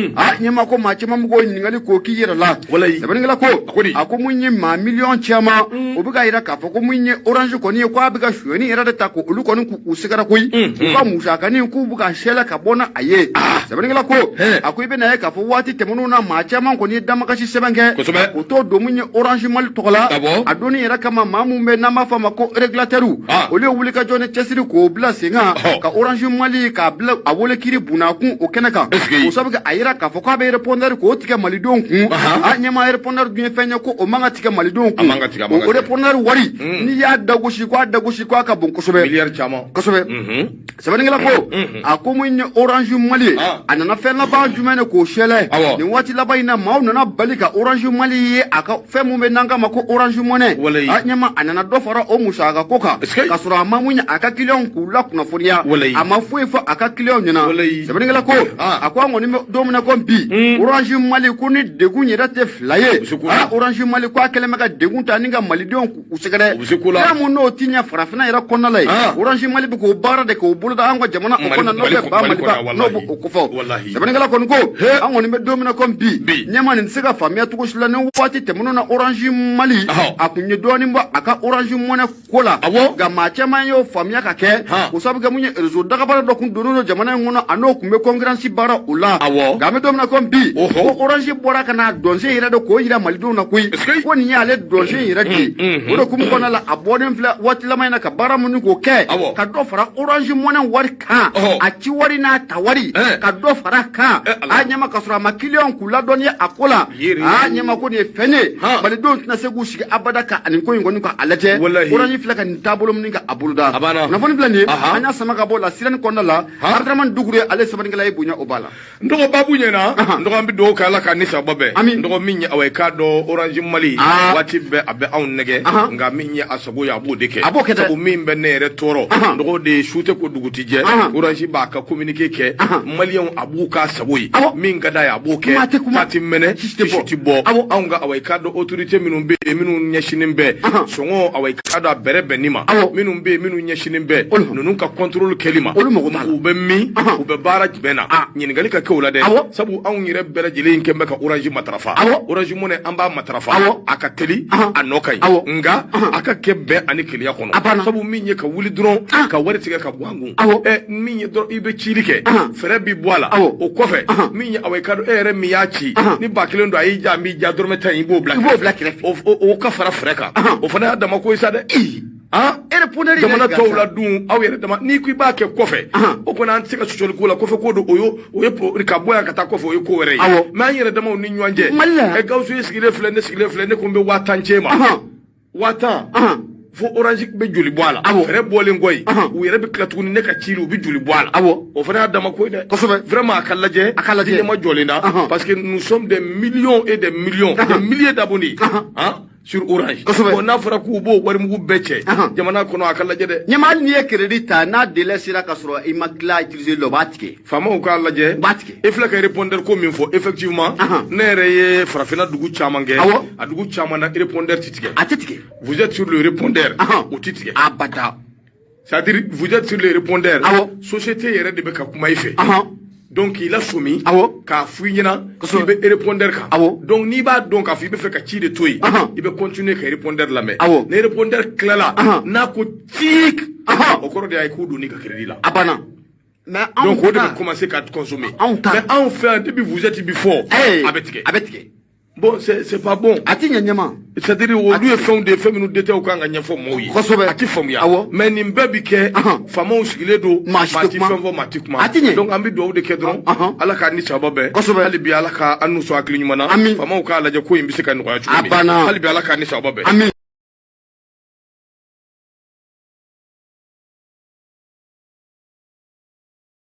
nyama ko ma chama mgo ningali ko ki yira la sebeningala ko ako munye ma million chama obiga ira ka fo ko munye Orange ko ni ko abiga shweni ira da ko ulu ko ni ku usigara koi ko musaka ni ku buga shela ka bona aye sebeningala ko ako ibe na ka fo wati temono na ma chama ko ni damaka shi sebange ko to do munye Orange Mali tokola adoni ira kama mamu me na mafama ko regulateru ole wuli ka jone chesiri ko bla singa ka Orange Mali ka bla awole kiri buna kun o kenaka o sabuga ayira ka fo ko be répondre ko tika Mali don kun nyama répondre bien fenya ko o manga tika Mali don kun o répondre wari ni ya dagoshi ko ka bon kosobe milliard chama kosobe sebeningala ko akomunye Orange Mali anana fenna ba jumene ko shele ni wati labaina maw nana balika Orange Mali aka femu be nanga mako Orange Money nyama anana dofara o musaga koka kasura mamunya aka kilion kula kuna foria ama fuefo aka kilion nyina sebeningala ko akwa ngoni domina ko bi Orange Mali kuni degunye date flaye Orange Mali ko akele maka degunta ninga Mali don usigare ya muno tinya farafina ira konna lay Orange Mali ko bara de ko buluda angwa jamana o konna no be ba Mali ba no ko fo sebeningala ko angoni me domina ko bi nyama ni siga famia to ko shula ne wati temuno na Orange Mali akunye doni mba aka Orange Money kola ga machema yo famia ka ke ko sabu ga munye rezo daga bara do kun dono jamana ngono ano kumbe concurrence bara ula ga me domina ko bi ko Orange bora kana donje ira do ko ira Mali do na kuyi ko ni ale donje ira ki o do kum ko na la abone fla wati la mayna ka bara mun ko ke ka do fara Orange Money wari ka a ci wari na tawari ka do fara ka a nyama ka sura makilion kula doni akola a nyama ko ne fene Mali do na segu shi abada ka anin ko ngoni ko alate Orange fla ka ni tabolo mun ka abulda na foni blani anya sama ka bola siran ko na la Abdraman Dougré ale sabaningala e bunya obala ndogo babu nyena ndogo ambi do kala ka ni sababe ndogo minya awai ka do Orange Mali wati be abe aun nege nga minya asago ya bodeke sabu mimbe nere toro ndogo de shute ko dugutije Orange ba ka communiquer ke Malion abuka saboyi minga da ya abuke tati mene tibo aunga awai ka do autorité minumbe minu nyashinimbe songo awai ka do berebe nima minumbe minu nyashinimbe nununka control kelima ube mi ube bara bena nyingali ka kewla de sabu an yire bere jile nke mbeka Orange matrafa Orange Money amba matrafa aka teli anokai nga aka kebe ani kiliya kono sabu minye ka wuli dron ka wari tiga ka bwangu minye dron ibe chirike fere bi bwala o kofe minye awai kado ere miyachi ni bakilendo ayija mi ja dormeta ibo black o ka fara freka o fana adama ko isade jamana tawla dun aw yere dama ni ku ba ke kofe o ko nan tika suchol ko la kofe ko do oyo pro ka boya kata kofe oyo ko were ma yere dama ni nyanje e gawsu sigile flene ko be watanchema watan fo Orange be juli boala fere bole ngoy o yere be klatuni ne ka chiri be juli boala o fana dama ko de vraiment akalaje ni ma jolinda parce que nous sommes des millions et des millions des milliers d'abonnés sur Orange on a fara ku bo wari mu becce jamana kono akalla jede nyamal ni credit na délai sira kasro imakla utiliser le batike fama ko alla je batike e fla kay répondre comme il faut effectivement nere ye farafina dugu chamange a dugu chamana répondeur titike vous êtes sur le répondeur au titike abada c'est-à-dire vous êtes sur le répondeur société yere de be ka kuma ife donc il a soumis k'a fou ɲɛna k'i bɛ répondeur kan donc n'i b'a dɔn k'a fɔ i bɛ fɛ ka ci de to yen i bɛ continuer ka répondeur lamɛn ni répondeur tilala n'a ko tik o kɔrɔ de y'a ye k'u donn'i ka crédit la donc o de bɛ commencer ka consommer mais anw fɛ yan depuis vous êtes bi fɔ a bɛ tigɛ bon c'est pas bon c'est-à-dire olu ye fɛnw de fɛn minnu détails kan ka ɲɛfɔ maaw ye a ti faamuya mais nin bɛɛ bi kɛ faamaw sigilen don maa ti fɛn fɔ maa ti kuma donc an bɛ dugawu de kɛ dɔrɔn ala k'a ni sababa bɛn hali bi ala ka an n'u sɔn hakili ɲuman na faamaw k'a lajɛ ko in bɛ se ka nɔgɔya cogo min hali bi ala k'a ni sababa bɛn